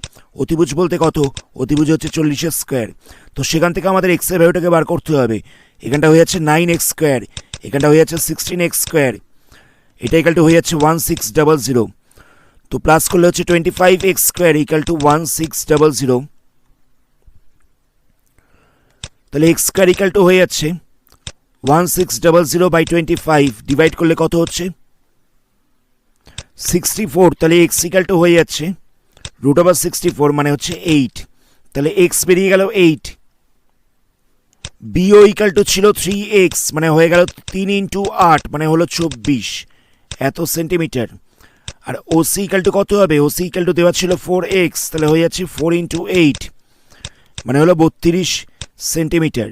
অতিভুজ বলতে কত? অতিভুজ হচ্ছে 40 স্কোয়ার। তো সেখান থেকে আমাদের x এর ভ্যালুটাকে বার করতে হবে। এখানটা হয়ে যাচ্ছে 9x স্কোয়ার, এখানটা হয়ে যাচ্ছে 16x স্কোয়ার, এটা ইকাল টু হয়ে যাচ্ছে 1600। তো প্লাস করলে হচ্ছে 25x স্কোয়ার ইকাল টু 1600। তাহলে x স্কোয়ার ইকাল টু হয়ে যাচ্ছে 1600/25, ডিভাইড করলে কত হচ্ছে? 64। তাহলে x ইকাল টু হয়ে যাচ্ছে √64 মানে হচ্ছে 8। তাহলে x বেরিয়ে গেল 8। বিও ইকাল টু ছিল 3x মানে হয়ে গেল 3 × 8 মানে হলো 24 এত সেন্টিমিটার। আর ওসি ইকাল টু কত হবে? ওসি ইকাল টু দেওয়া ছিল 4x, তাহলে হয়ে যাচ্ছে 4 × 8 মানে হলো 32 সেন্টিমিটার।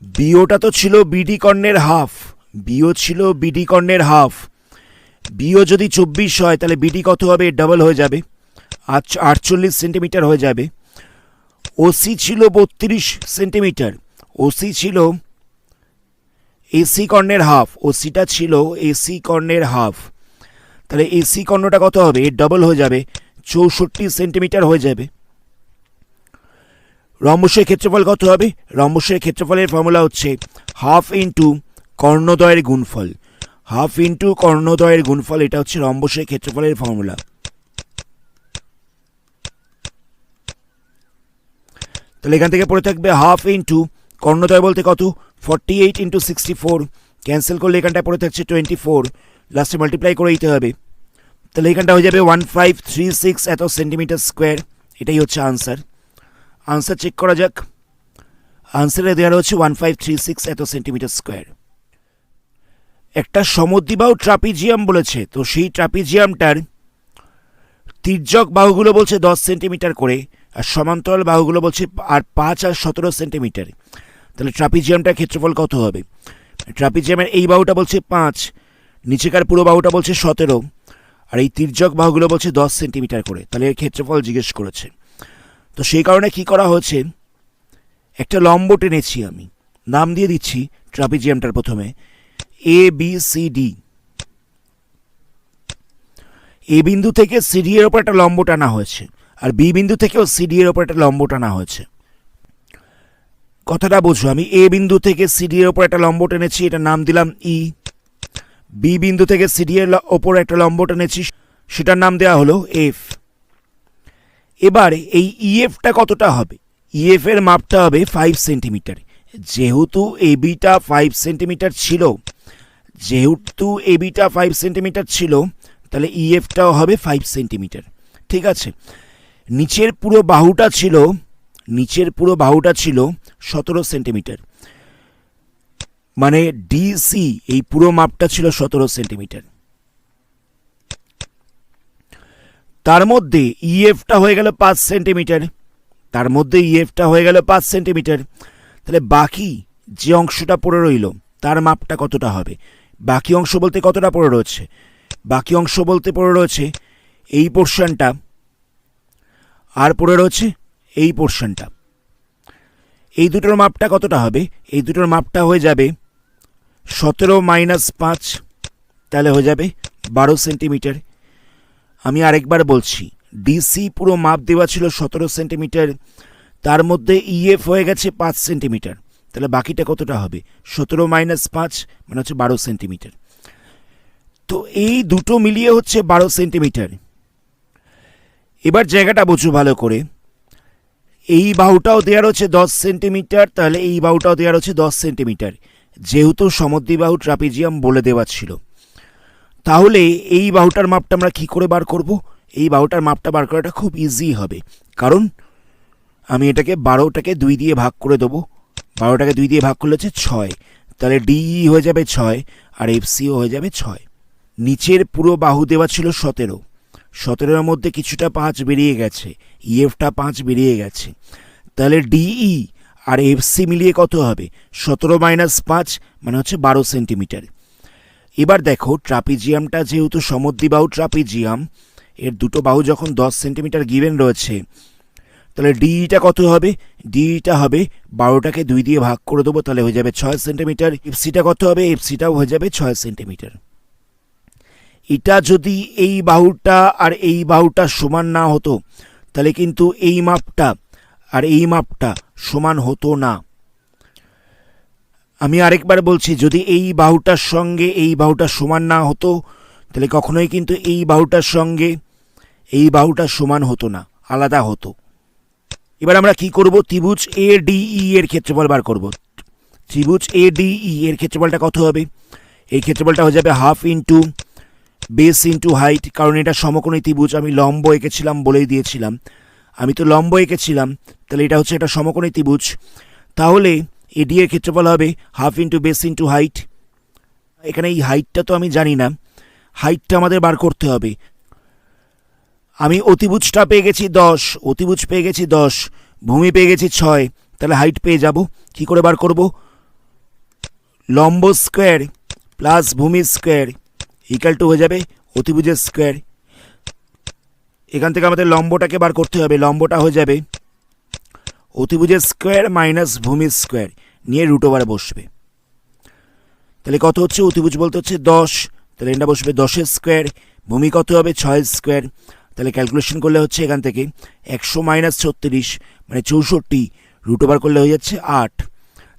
বিওটা তো ছিল বিডি কর্ণের হাফ, বিও ছিল বিডি কর্ণের হাফ। বিও যদি 24 হয় তাহলে বিডি কত হবে? ডাবল হয়ে যাবে, 48 সেন্টিমিটার হয়ে যাবে। ওসি ছিল 32 সেন্টিমিটার, ওসি ছিল এসি কর্ণের হাফ, ওসিটা ছিল এসি কর্ণের হাফ। তাহলে এসি কর্ণটা কত হবে? এর ডবল হয়ে যাবে, 64 সেন্টিমিটার হয়ে যাবে। রম্বসের ক্ষেত্রফল কত হবে? রম্বসের ক্ষেত্রফলের ফর্মুলা হচ্ছে হাফ ইন্টু কর্ণদ্বয়ের গুণফল, হাফ ইন্টু কর্ণদ্বয়ের গুণফল, এটা হচ্ছে রম্বসের ক্ষেত্রফলের ফর্মুলা। তাহলে এখান থেকে পড়ে থাকবে হাফ ইন্টু কর্ণদ্বয় বলতে কত? 48 × 64, ক্যান্সেল করলে এখানটায় পড়ে থাকছে 24, লাস্টে মাল্টিপ্লাই করে দিতে হবে। তাহলে এখানটা হয়ে যাবে 1536 এত সেন্টিমিটার স্কোয়ার। এটাই হচ্ছে আনসার। আনসার চেক করা যাক। আনসারে দেওয়া হচ্ছে 1536 এত সেন্টিমিটার স্কোয়ার। একটা সমদ্বিবাহু ট্রাপিজিয়াম বলেছে, তো সেই ট্রাপিজিয়ামটার তির্যক বাহুগুলো বলছে 10 সেন্টিমিটার করে, আর সমান্তরাল বাহুগুলো বলছে আর 5 আর 17 সেন্টিমিটার। তাহলে ট্রাপিজিয়ামটার ক্ষেত্রফল কত হবে? ট্রাপিজিয়ামের এই বাহুটা বলছে 5, নিচেকার পুরো বাহুটা বলছে 17, আর এই তির্যক বাহুগুলো বলছে 10 সেন্টিমিটার করে। তাহলে এর ক্ষেত্রফল জিজ্ঞেস করেছে। তো সেই কারণে কি করা হয়েছে, একটা লম্ব টেনেছি, আমি নাম দিয়ে দিচ্ছি ট্রাপিজিয়ামটার প্রথমে ABCD। এ বিন্দু থেকে সিডি এর ওপর একটা লম্ব টানা হয়েছে, আর বি বিন্দু থেকেও সিডি এর ওপর একটা লম্ব টানা হয়েছে। কথাটা বোঝো, আমি এ বিন্দু থেকে সিডি এর ওপর একটা লম্ব টেনেছি, এটা নাম দিলাম ই। বি বিন্দু থেকে সিডি এর ওপর একটা লম্ব টেনেছি, সেটার নাম দেওয়া হলো এফ। এবার এই ইএফটা কতটা হবে? ইএফ এর মাপটা হবে 5 সেন্টিমিটার। যেহেতু এবিটা 5 সেন্টিমিটার ছিল, তাহলে ইএফটাও হবে 5 সেন্টিমিটার। ঠিক আছে, নিচের পুরো বাহুটা ছিল 17 সেন্টিমিটার, মানে ডিসি এই পুরো মাপটা ছিল 17 সেন্টিমিটার। তার মধ্যে ইএফটা হয়ে গেল 5 সেন্টিমিটার, তাহলে বাকি যে অংশটা পড়ে রইল তার মাপটা কতটা হবে? বাকি অংশ বলতে কতটা পড়ে রয়েছে? বাকি অংশ বলতে পড়ে রয়েছে এই পোর্শনটা, আর পড়ে রয়েছে এই পোর্শনটা। এই দুটোর মাপটা কতটা হবে? এই দুটোর মাপটা হয়ে যাবে 17 মাইনাস 5, তাহলে হয়ে যাবে 12 সেন্টিমিটার। আমি আরেকবার বলছি, ডিসি পুরো মাপ দেওয়া ছিল 17 সেন্টিমিটার, তার মধ্যে ইএফ হয়ে গেছে 5 সেন্টিমিটার, তাহলে বাকিটা কতটা হবে? 17 মাইনাস 5 মানে হচ্ছে 12 সেন্টিমিটার। তো এই দুটো মিলিয়ে হচ্ছে 12 সেন্টিমিটার। এবার জায়গাটা বোঝো ভালো করে, এই বাহুটাও দেওয়া রয়েছে 10 সেন্টিমিটার, তাহলে এই বাহুটাও দেওয়া রয়েছে 10 সেন্টিমিটার, যেহেতু সমদ্বিবাহু ট্রাপিজিয়াম বলে দেওয়া ছিল। তাহলে এই বাহুটার মাপটা আমরা কি করে বার করব? এই বাহুটার মাপটা বার করাটা খুব ইজি হবে, কারণ আমি এটাকে 12টাকে 2 দিয়ে ভাগ করে দেবো। 12টাকে 2 দিয়ে ভাগ করলে হচ্ছে 6, তাহলে ডিই হয়ে যাবে 6 আর এফসিও হয়ে যাবে 6। নিচের পুরো বাহু দেওয়া ছিল 17, 17-এর মধ্যে কিছুটা 5 বেরিয়ে গেছে, ইএফটা 5 বেরিয়ে গেছে, তাহলে ডিই আর এফসি মিলিয়ে কত হবে? 17 মাইনাস 5 মানে হচ্ছে 12 সেন্টিমিটার। এবার দেখো, ট্রাপিজিয়ামটা যেহেতু সমদ্বিবাহু ট্রাপিজিয়াম, এর দুটো বাহু যখন 10 সেন্টিমিটার গিভেন রয়েছে, তাহলে ডিইটা কত হবে? ডিইটা হবে 12টাকে 2 দিয়ে ভাগ করে দেবো, তাহলে হয়ে যাবে 6 সেন্টিমিটার। এফসিটা কত হবে? এফসিটাও হয়ে যাবে 6 সেন্টিমিটার। এটা যদি এই বাহুটা আর এই বাহুটা সমান না হতো, তাহলে কিন্তু এই মাপটা আর এই মাপটা সমান হতো না। আমি আরেকবার বলছি, যদি এই বাহুটার সঙ্গে এই বাহুটা সমান না হতো, তাহলে কখনোই কিন্তু এই বাহুটার সঙ্গে এই বাহুটা সমান হতো না, আলাদা হতো। এবার আমরা কি করব? ত্রিভুজ এডিই এর ক্ষেত্রফল বার করব। ত্রিভুজ এডিই এর ক্ষেত্রফলটা কত হবে? এই ক্ষেত্রফলটা হয়ে যাবে half into base into height, কারণ এটা সমকোণী ত্রিভুজ। আমি লম্ব এঁকেছিলাম বলেই দিয়েছিলাম, তাহলে এটা হচ্ছে একটা সমকোণী ত্রিভুজ। তাহলে এডি এর ক্ষেত্রফল হবে half into base into height. এখানে এই হাইটটা তো আমি জানি না, হাইটটা আমাদের বার করতে হবে। আমি অতিভুজটা পেয়ে গেছি 10, ভূমি পেয়ে গেছি 6, তাহলে হাইট পেয়ে যাব। কি করে বার করব? লম্ব স্কোয়ার প্লাস ভূমি স্কোয়ার ইকাল টু হয়ে যাবে অতিভুজের স্কোয়ার। এখান থেকে আমাদের লম্বটাকে বার করতে হবে, লম্বটা হয়ে যাবে অতিভুজের স্কোয়ার মাইনাস ভূমির স্কোয়ার, নিয়ে রুট ওভারে বসবে। তাহলে কত হচ্ছে? অতিভুজ বলতে হচ্ছে 10, তাহলে এটা বসবে 10-এর স্কোয়ার, ভূমি কত হবে? 6-এর স্কোয়ার। তাহলে ক্যালকুলেশন করলে হচ্ছে এখান থেকে 100 মাইনাস 36 মানে 64, রুট ওভার করলে হয়ে যাচ্ছে 8।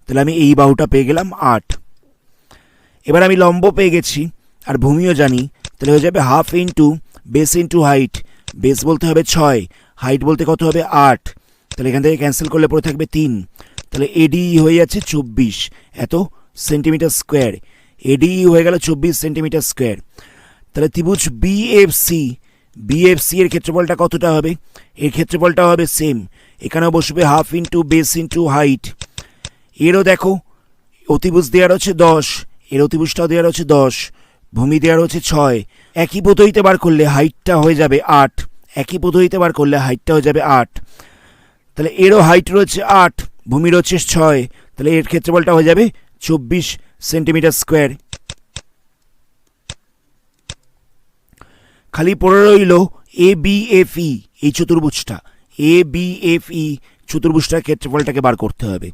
তাহলে আমি এই বাহুটা পেয়ে গেলাম 8। এবার আমি লম্ব পেয়ে গেছি আর ভূমিও জানি, তাহলে হয়ে যাবে half into base into height. Base বলতে হবে 6, হাইট বলতে কত হবে? 8। তাহলে এখান থেকে ক্যান্সেল করলে পড়ে থাকবে 3, তাহলে এডি হয়ে যাচ্ছে 24 এত সেন্টিমিটার স্কোয়ার। এডি হয়ে গেল 24 সেন্টিমিটার স্কোয়ার। তাহলে ত্রিভুজ বিএফসি এর ক্ষেত্রফলটা কতটা হবে? এর ক্ষেত্রফলটা হবে সেম, এখানেও বসবে half into base into height. এরও দেখো অতিভুজ দেওয়া রয়েছে 10, এর অতিভুজটাও দেওয়া রয়েছে 10, ভূমি দেওয়া রয়েছে 6। একই পদ্ধতিতে বার করলে হাইটটা হয়ে যাবে 8, একই পদ্ধতিতে বার করলে হাইটটা হয়ে যাবে 8। তাহলে এরও হাইট রয়েছে 8, ভূমি রয়েছে 6, তাহলে এর ক্ষেত্রফলটা হয়ে যাবে 24 সেন্টিমিটার স্কোয়ার। খালি পড়ে রইল ABFE এই চতুর্ভুজটা, ABFE চতুর্ভুজটার ক্ষেত্রফলটাকে বার করতে হবে।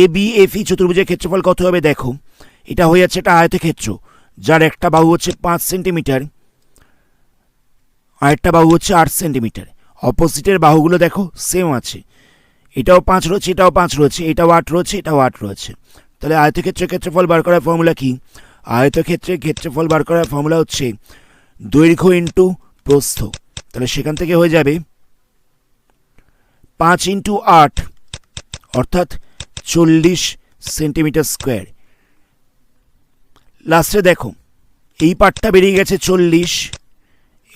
ABFE চতুর্ভুজের ক্ষেত্রফল কত হবে দেখো, এটা হয়ে যাচ্ছে একটা আয়তক্ষেত্র যার একটা বাহু হচ্ছে 5 সেন্টিমিটার আর একটা বাহু হচ্ছে 8 সেন্টিমিটার। অপোজিটের বাহুগুলো দেখো সেম আছে, এটাও 5 রয়েছে, এটাও 5 রয়েছে, এটাও 8 রয়েছে, এটাও 8 রয়েছে। তাহলে আয়তক্ষেত্রের ক্ষেত্রফল বার করার ফর্মুলা কি? আয়তক্ষেত্রের ক্ষেত্রফল বার করার ফর্মুলা হচ্ছে দৈর্ঘ্য ইন্টু প্রস্থ। তাহলে সেখান থেকে হয়ে যাবে 5 ইন্টু 8 অর্থাৎ 40 সেন্টিমিটার স্কোয়ার। লাস্টে দেখো এই পার্টটা বেরিয়ে গেছে 40,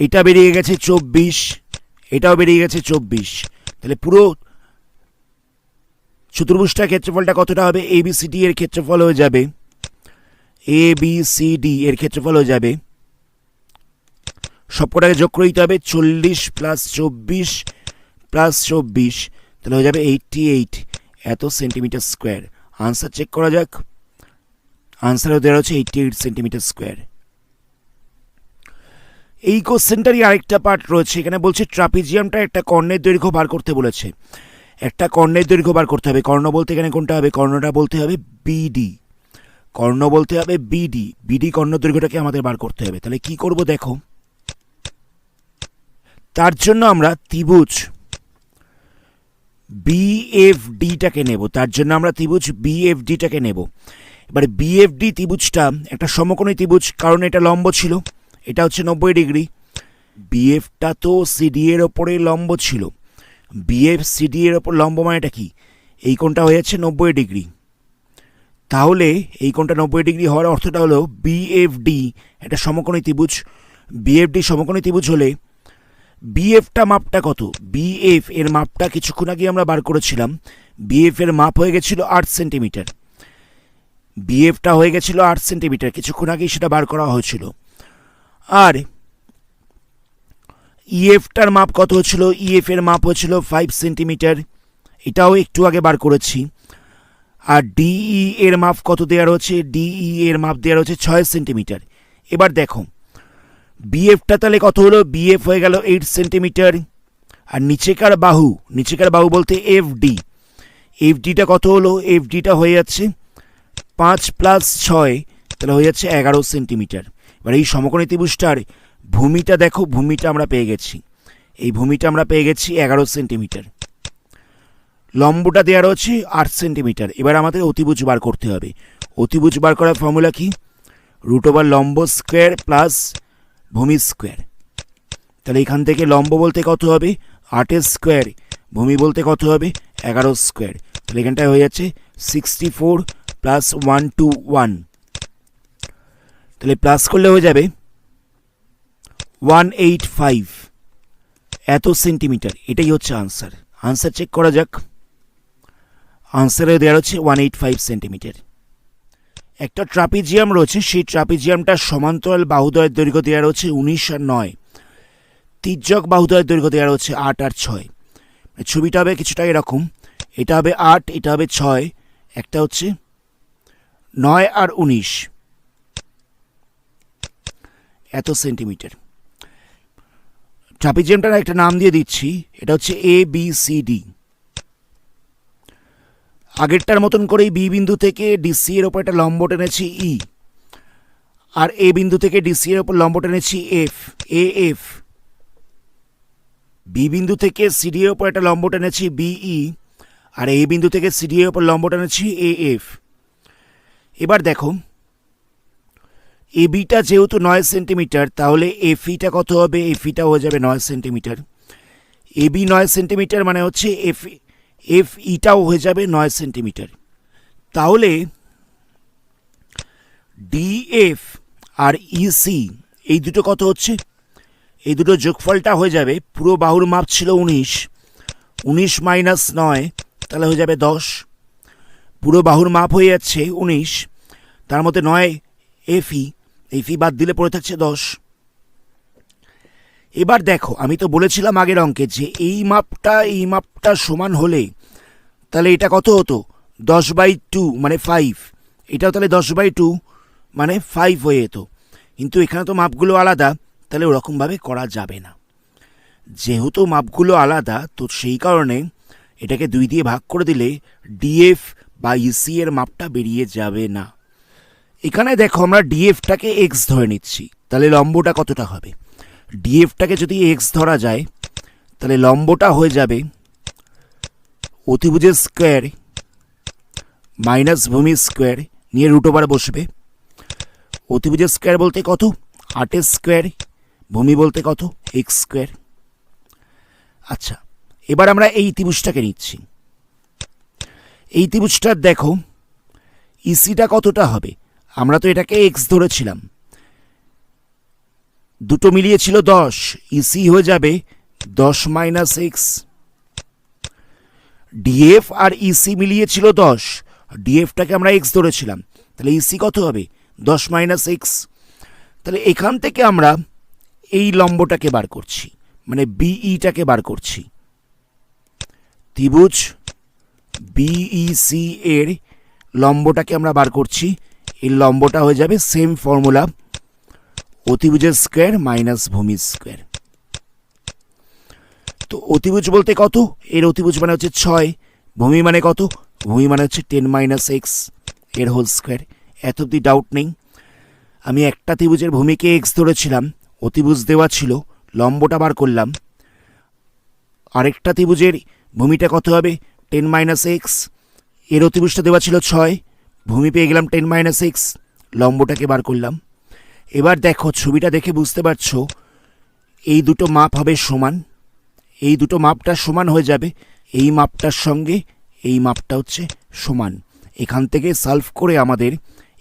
এটা বেরিয়ে গেছে 24, এটাও বেরিয়ে গেছে 24। তাহলে পুরো চতুর্ভুজটার ক্ষেত্রফলটা কতটা হবে? ABCD এর ক্ষেত্রফল হয়ে যাবে, ABCD এর ক্ষেত্রফল হয়ে যাবে, সবকটাকে যোগ করে দিতে হবে 40 প্লাস 24 প্লাস 24, তাহলে হয়ে যাবে 88 এত সেন্টিমিটার স্কোয়ার। আনসার চেক করা যাক। আনসার দেওয়া হচ্ছে 88 সেন্টিমিটার স্কোয়ার। এই কোশ্চেনটারই আরেকটা পার্ট রয়েছে, এখানে বলছে ট্রাপিজিয়ামটা একটা কর্ণের দৈর্ঘ্য বার করতে বলেছে। একটা কর্ণের দৈর্ঘ্য বার করতে হবে, কর্ণ বলতে এখানে কোনটা হবে? কর্ণটা বলতে হবে BD, কর্ণ বলতে হবে BD কর্ণ দৈর্ঘ্যটাকে আমাদের বার করতে হবে। তাহলে কি করব দেখো, তার জন্য আমরা ত্রিভুজ BFDটাকে নেব, BFDটাকে নেব। এবার BFD ত্রিভুজটা একটা সমকোণী ত্রিভুজ, কারণ এটা লম্ব ছিল, এটা হচ্ছে 90 ডিগ্রি। BFটা তো CD এর ওপরে লম্ব ছিল, BF CD এর ওপর লম্ব মানেটা কি? এই কোণটা হয়ে যাচ্ছে 90 ডিগ্রি। তাহলে এই কোণটা 90 ডিগ্রি হওয়ার অর্থটা হলো BFD একটা সমকোণী ত্রিভুজ। BFD সমকোণী ত্রিভুজ হলে BFটা মাপটা কত? BF এর মাপটা কিছুক্ষণ আগে আমরা বার করেছিলাম, BF এর মাপ হয়ে গেছিল 8 সেন্টিমিটার। BFটা হয়ে গেছিল 8 সেন্টিমিটার, কিছুক্ষণ আগেই সেটা বার করা হয়েছিল। আর EFটার মাপ কত হচ্ছিল? EF এর মাপ হচ্ছিল 5 সেন্টিমিটার, এটাও একটু আগে বার করেছি। আর DE এর মাপ কত দেওয়া রয়েছে? DE এর মাপ দেওয়া রয়েছে 6 সেন্টিমিটার। এবার দেখো BFটা তাহলে কত হলো? BF হয়ে গেল 8 সেন্টিমিটার। আর নিচেকার বাহু বলতে FDটা কত হলো? FDটা হয়ে যাচ্ছে 5 প্লাস 6, তাহলে হয়ে যাচ্ছে 11 সেন্টিমিটার। এবার এই সমকোণী ত্রিভুজটার ভূমিটা দেখো, ভূমিটা আমরা পেয়ে গেছি, এই ভূমিটা আমরা পেয়ে গেছি 11 সেন্টিমিটার। লম্বটা দেওয়া রয়েছে 8 সেন্টিমিটার। এবার আমাদের অতিভুজ বার করতে হবে। অতিভুজ বার করার ফর্মুলা কি? √ লম্ব স্কোয়ার প্লাস ভূমি স্কোয়ার। তাহলে এখান থেকে লম্ব বলতে কত হবে? 8 স্কোয়ার, ভূমি বলতে কত হবে? 11 স্কোয়ার। তাহলে এখানটায় হয়ে যাচ্ছে 64 প্লাস 121, তাহলে প্লাস করলে হয়ে যাবে 185 এত সেন্টিমিটার। এটাই হচ্ছে আনসার। আনসার চেক করা যাক। আনসারে দেওয়া হচ্ছে 185 সেন্টিমিটার। একটা ট্রাপিজিয়াম রয়েছে, সেই ট্রাপিজিয়ামটার সমান্তরাল বাহুদ্বয়ের দৈর্ঘ্য দেওয়া রয়েছে 19 আর 9, তির্যক বাহুদ্বয়ের দৈর্ঘ্য দেওয়া রয়েছে 8 আর 6। ছবিটা হবে কিছুটা এরকম, এটা হবে 8, এটা হবে 6, একটা হচ্ছে 9 আর 19 এত সেন্টিমিটার। ট্রাপিজিয়ামটার একটা নাম দিয়ে দিচ্ছি, এটা হচ্ছে ABCD। আগেরটার মতন করেই বি বিন্দু থেকে ডিসি এর ওপর একটা লম্ব টেনেছি ই, আর এ বিন্দু থেকে ডিসি এর ওপর লম্ব টেনেছি AF। বি বিন্দু থেকে সিডি এর ওপর একটা লম্ব টেনেছি BE, আর এই বিন্দু থেকে সিডি এর ওপর লম্ব টেনেছি AF। এবার দেখো ABটা যেহেতু 9 সেন্টিমিটার, তাহলে FEটা কত হবে? FEটা হয়ে যাবে 9 সেন্টিমিটার। AB 9 সেন্টিমিটার মানে হচ্ছে FEটাও হয়ে যাবে 9 সেন্টিমিটার। তাহলে DF আর EC এই দুটো কত হচ্ছে? এই দুটো যোগফলটা হয়ে যাবে, পুরো বাহুর মাপ ছিল 19 মাইনাস 9, তাহলে হয়ে যাবে 10। পুরো বাহুর মাপ হয়ে যাচ্ছে 19, তার মধ্যে 9 FE বাদ দিলে পড়ে থাকছে 10। এবার দেখো, আমি তো বলেছিলাম আগের অঙ্কে যে এই মাপটা সমান হলে তাহলে এটা কত হতো, 10/2 মানে 5, এটাও তাহলে 10/2 মানে 5 হয়ে যেত। কিন্তু এখানে তো মাপগুলো আলাদা, তাহলে ওরকমভাবে করা যাবে না। যেহেতু মাপগুলো আলাদা, তো সেই কারণে এটাকে 2 দিয়ে ভাগ করে দিলে ডিএফ বা ইসি এর মাপটা বেরিয়ে যাবে না। এখানে দেখো, আমরা ডিএফটাকে এক্স ধরে নিচ্ছি, তাহলে লম্বটা কতটা হবে? ডিএফটাকে যদি এক্স ধরা যায়, তাহলে লম্বটা হয়ে যাবে অতিভুজের স্কোয়ার মাইনাস ভূমি স্কোয়ার নিয়ে রুট ওভার বসবে। অতিভুজের স্কোয়ার বলতে কত? 8 স্কোয়ার। ভূমি বলতে কত? X square. আচ্ছা, এবার আমরা এই ত্রিভুজটাকে নিচ্ছি। এই ত্রিভুজটার দেখো ইসিটা কতটা হবে? আমরা তো এটাকে এক্স ধরেছিলাম, দুটো মিলিয়ে ছিল 10, ইসি হয়ে যাবে 10 মাইনাস এক্স। ডিএফ আর ইসি মিলিয়ে ছিল 10, ডিএফটাকে আমরা এক্স ধরেছিলাম, তাহলে ইসি কত হবে? 10 মাইনাস এক্স। তাহলে এখান থেকে আমরা এই লম্বটাকে বার করছি, মানে বিইটাকে বার করছি। ত্রিভুজ বিইসি এর লম্বটাকে আমরা বার করছি। এই লম্বটা হয়ে যাবে সেম ফর্মুলা, অতিভুজের স্কোয়ার মাইনাস ভূমি স্কোয়ার। তো অতিভুজ বলতে কত? এর অতিভুজ মানে হচ্ছে 6, ভূমি মানে কত? ভূমি মানে হচ্ছে 10 মাইনাস এক্স এর হোল স্কোয়ার। এত অব্দি ডাউট নেই। আমি একটা ত্রিভুজের ভূমিকে এক্স ধরেছিলাম, অতিভুজ দেওয়া ছিল, লম্বটা বার করলাম। আরেকটা ত্রিভুজের ভূমিটা কত হবে? 10 মাইনাস এক্স, এর অতিভুজটা দেওয়া ছিল 6, ভূমি পেয়ে গেলাম 10 মাইনাস এক্স, লম্বটাকে বার করলাম। এবার দেখো, ছবিটা দেখে বুঝতে পারছো এই দুটো মাপ হবে সমান। এই দুটো মাপটা সমান হয়ে যাবে, এই মাপটার সঙ্গে এই মাপটা হচ্ছে সমান। এখান থেকে সলভ করে আমাদের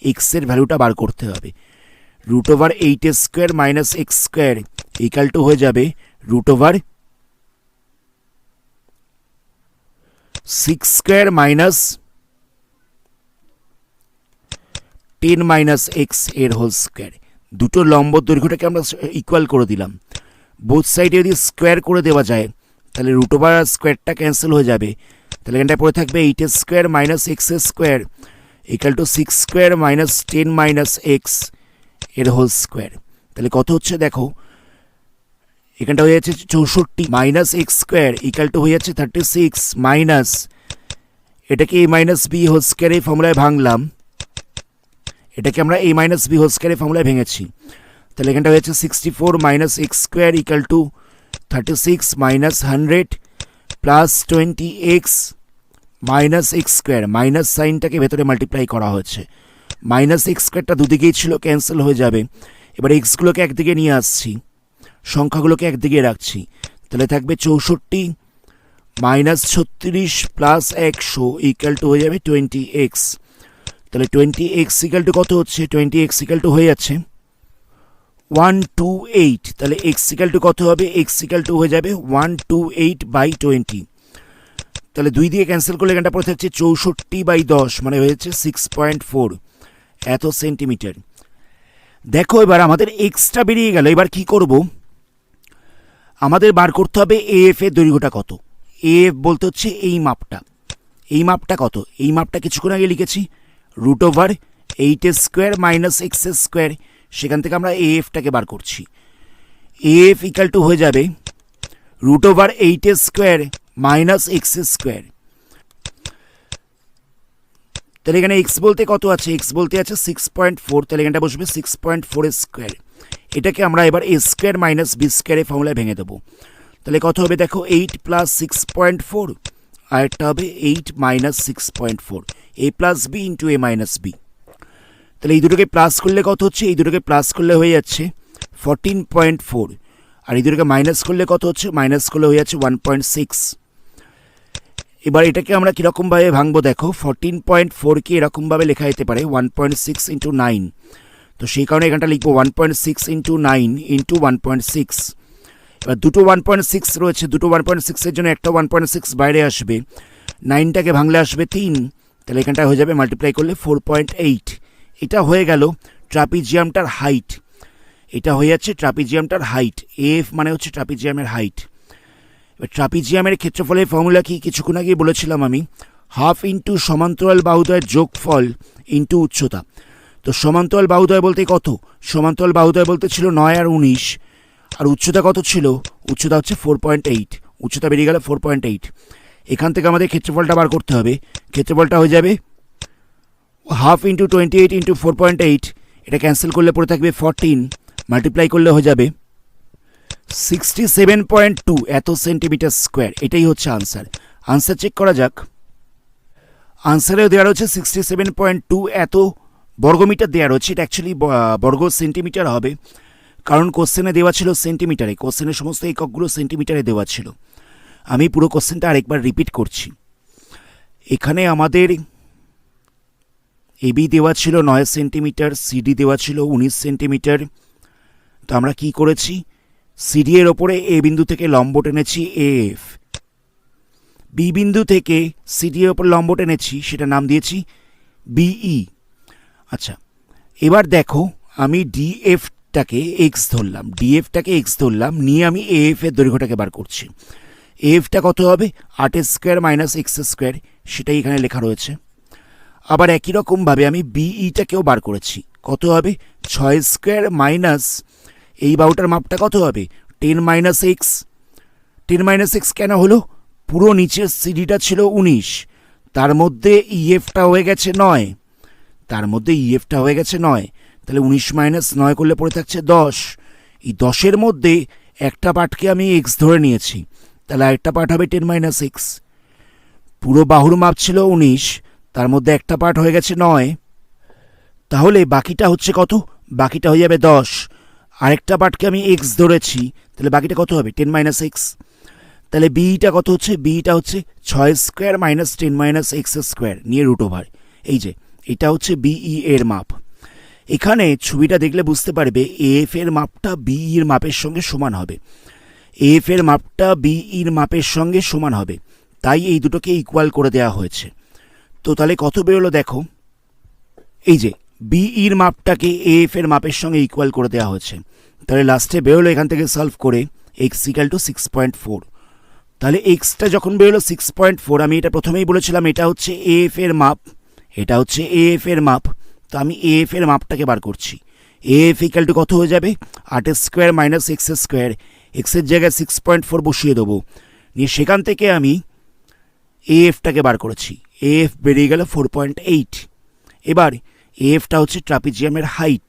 এক্সের ভ্যালুটা বার করতে হবে। Root over 8 square minus x square equal to হয়ে যাবে root over 6 square minus 10 minus X এর হোল স্কোয়ার। দুটো লম্ব দৈর্ঘ্যটাকে আমরা ইকুয়াল করে দিলাম। বোথ সাইডে যদি স্কোয়ার করে দেওয়া যায়, তাহলে রুট ওভার আর স্কোয়ারটা ক্যান্সেল হয়ে যাবে। তাহলে এখানটায় পড়ে থাকবে 8 square minus x square equal two 6 square minus 10 minus X এর হোল স্কোয়ার। তাহলে কত হচ্ছে দেখো, এখানটা হয়ে যাচ্ছে 64 minus x square equal to হয়ে যাচ্ছে 36 মাইনাস, এটাকে এ মাইনাস বি হোল স্কোয়ারের ফর্মুলায় ভাঙলাম, এটাকে আমরা এ মাইনাস বি হোল স্কোয়ারের ফর্মুলায় ভেঙেছি। তাহলে এখানটা হয়েছে 64 minus x square equal to 36 minus 100 plus 20x minus x square. Minus সাইনটাকে ভেতরে মাল্টিপ্লাই করা হয়েছে। মাইনাস এক্স স্কোয়ারটা দুদিকেই ছিল, ক্যান্সেল হয়ে যাবে। এবার এক্সগুলোকে একদিকে নিয়ে আসছি, সংখ্যাগুলোকে একদিকে রাখছি। তাহলে থাকবে 64 মাইনাস 36 প্লাস 100 ইকাল টু হয়ে যাবে 20x। তাহলে 20x ইকাল টু কত হচ্ছে? 20x ইকাল টু হয়ে যাচ্ছে 128। তাহলে x ইকাল টু কত হবে? x ইকাল টু হয়ে যাবে 128/20। তাহলে 2 দিয়ে ক্যান্সেল করলে এখানটা পড়ে থাকছে 64/10, মানে হয়েছে 6.4 এত সেন্টিমিটার। দেখো, এবার আমাদের এক্সটা বেরিয়ে গেল। এবার কি করব? আমাদের বার করতে হবে এএফ এর দৈর্ঘ্যটা কত। এএফ বলতে হচ্ছে এই মাপটা। এই মাপটা কত? এই মাপটা কিছুক্ষণ আগে লিখেছি, root over 8 square minus x square. সেখান থেকে আমরা এএফটাকে বার করছি। এএফ ইকাল টু হয়ে যাবে root over 8 square minus x square. তাহলে এখানে এক্স বলতে কত আছে? এক্স বলতে আছে 6.4। তাহলে এখানটা বসবে 6.4 স্কোয়ার। এটাকে আমরা এবার এ স্কোয়ার মাইনাস বি স্কোয়ারের ফর্মুলায় ভেঙে দেবো। তাহলে কত হবে দেখো, 8 প্লাস 6.4, আর একটা হবে 8 মাইনাস 6.4, এ প্লাস বি ইন্টু এ মাইনাস বি। তাহলে এই দুটোকে প্লাস করলে কত হচ্ছে? এই দুটোকে প্লাস করলে হয়ে যাচ্ছে 14.4, আর এই দুটোকে মাইনাস করলে কত হচ্ছে? মাইনাস করলে হয়ে যাচ্ছে 1.6। এবার এটাকে আমরা কীরকমভাবে ভাঙবো দেখো, 14.4কে এরকমভাবে লেখা যেতে পারে 1.6 ইন্টু 9। তো সেই কারণে এখানটা লিখবো 1.6 ইন্টু 9 ইন্টু 1.6। এবার দুটো 1.6 রয়েছে, দুটো 1.6-এর জন্য একটা 1.6 বাইরে আসবে, 9টাকে ভাঙলে আসবে 3। তাহলে এখানটা হয়ে যাবে মাল্টিপ্লাই করলে 4.8। এটা হয়ে গেল ট্রাপিজিয়ামটার হাইট। এটা হয়ে যাচ্ছে ট্রাপিজিয়ামটার হাইট, এএফ মানে হচ্ছে ট্রাপিজিয়ামের হাইট। এবার ট্রাপিজিয়ামের ক্ষেত্রফলের ফর্মুলা কি কিছুক্ষণ আগেই বলেছিলাম আমি, হাফ ইন্টু সমান্তরাল বাহুদ্বয়ের যোগফল ইন্টু উচ্চতা। তো সমান্তরাল বাহুদ্বয় বলতে কত? সমান্তরাল বাহুদ্বয় বলতে ছিল 9 আর 19, আর উচ্চতা কত ছিল? উচ্চতা হচ্ছে 4.8, উচ্চতা বেরিয়ে গেল 4.8। এখান থেকে আমাদের ক্ষেত্রফলটা বার করতে হবে। ক্ষেত্রফলটা হয়ে যাবে হাফ ইন্টু 28 ইন্টু 4.8, এটা ক্যান্সেল করলে পড়ে থাকবে 14, মাল্টিপ্লাই করলে হয়ে যাবে 67.2 এত সেন্টিমিটার স্কোয়ার। এটাই হচ্ছে আনসার। আনসার চেক করা যাক। আনসারেও দেওয়া রয়েছে 67.2 এত বর্গমিটার দেওয়া রয়েছে। এটা অ্যাকচুয়ালি বর্গ সেন্টিমিটার হবে, কারণ কোশ্চেনে দেওয়া ছিল সেন্টিমিটারে, কোশ্চেনের সমস্ত এককগুলো সেন্টিমিটারে দেওয়া ছিল। আমি পুরো কোশ্চেনটা আরেকবার রিপিট করছি। এখানে আমাদের এবি দেওয়া ছিল 9 সেন্টিমিটার, সিডি দেওয়া ছিল 19 সেন্টিমিটার। তো আমরা কি করেছি, সিডি এর ওপরে এ বিন্দু থেকে লম্ব টেনেছি এএফ, বি বিন্দু থেকে সিডি এর ওপর লম্ব টেনেছি, সেটা নাম দিয়েছি বিই। আচ্ছা, এবার দেখো আমি ডিএফটাকে এক্স ধরলাম, ডিএফটাকে এক্স ধরলাম, নিয়ে আমি এএফ এর দৈর্ঘ্যটাকে বার করছি। এএফটা কত হবে? 8 স্কোয়ার মাইনাস এক্স স্কোয়ার, সেটাই এখানে লেখা রয়েছে। আবার একই রকমভাবে আমি বিইটাকেও বার করেছি। কত হবে? 6 স্কোয়ার মাইনাস, এই বাহুটার মাপটা কত হবে? 10 মাইনাস এক্স। 10 মাইনাস এক্স কেন হলো? পুরো নিচের সিডিটা ছিল 19, তার মধ্যে ইএফটা হয়ে গেছে 9, তার মধ্যে ইএফটা হয়ে গেছে 9, তাহলে 19 মাইনাস 9 করলে পড়ে থাকছে 10। এই 10-এর মধ্যে একটা পার্টকে আমি এক্স ধরে নিয়েছি, তাহলে আরেকটা পার্ট হবে 10 মাইনাস এক্স। পুরো বাহুর মাপ ছিল 19, তার মধ্যে একটা পার্ট হয়ে গেছে 9, তাহলে বাকিটা হচ্ছে কত? বাকিটা হয়ে যাবে 10। আরেকটা পার্টকে আমি এক্স ধরেছি, তাহলে বাকিটা কত হবে? 10 মাইনাস এক্স। তাহলে বিইটা কত হচ্ছে? বিইটা হচ্ছে 6 square minus 10 minus x square নিয়ে রুট ওভার। এই যে এটা হচ্ছে বিই এর মাপ। এখানে ছবিটা দেখলে বুঝতে পারবে এএফ এর মাপটা বিইর মাপের সঙ্গে সমান হবে, এএফ এর মাপটা বিইর মাপের সঙ্গে সমান হবে, তাই এই দুটোকে ইকুয়াল করে দেওয়া হয়েছে। তো তাহলে কত বেরোলো দেখো, এই যে বিইর মাপটাকে এএফ এর মাপের সঙ্গে ইকুয়াল করে দেওয়া হয়েছে। তাহলে লাস্টে বেরোলো এখান থেকে সলভ করে এক্স ইকাল টু 6.4। তাহলে এক্সটা যখন বেরোলো 6.4, আমি এটা প্রথমেই বলেছিলাম এটা হচ্ছে এএফ এর মাপ, এটা হচ্ছে এএফ এর মাপ। তো আমি এএফ এর মাপটাকে বার করছি। এএফ ইকাল টু কত হয়ে যাবে? 8 স্কোয়ার মাইনাস এক্স স্কোয়ার, এক্সের জায়গায় 6.4 বসিয়ে দেবো, নিয়ে সেখান থেকে আমি এএফটাকে বার করেছি। এএফ বেরিয়ে গেল 4.8। এবার এএফটা হচ্ছে ট্রাপিজিয়ামের হাইট।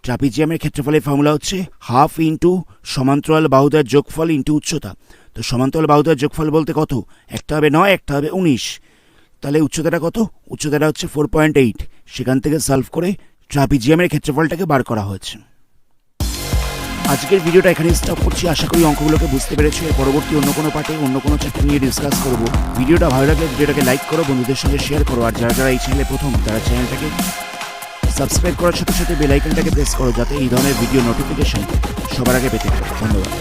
ট্রাপিজিয়ামের ক্ষেত্রফলের ফর্মুলা হচ্ছে হাফ ইন্টু সমান্তরাল বাহুদ্বয়ের যোগফল ইন্টু উচ্চতা। তো সমান্তরাল বাহুদ্বয়ের যোগফল বলতে কত? একটা হবে 9, একটা হবে 19, তাহলে উচ্চতাটা কত? উচ্চতাটা হচ্ছে 4.8। সেখান থেকে সলভ করে ট্রাপিজিয়ামের ক্ষেত্রফলটাকে বার করা হয়েছে। আজকের ভিডিওটা এখানে স্টপ করছি। আশা করি অঙ্কগুলোকে বুঝতে পেরেছো। এর পরবর্তী অন্য কোনো পার্টে অন্য কোনো চ্যাপ্টার নিয়ে ডিসকাস করবো। ভিডিওটা ভালো লাগলে ভিডিওটাকে লাইক করো, বন্ধুদের সঙ্গে শেয়ার করো, আর যারা যারা এই চ্যানেলে প্রথম তারা চ্যানেলটাকে সাবস্ক্রাইব করার সাথে সাথে বেল আইকনটাকে প্রেস করো, যাতে এই ধরনের ভিডিও নোটিফিকেশন সবার আগে পেতে পারো। ধন্যবাদ।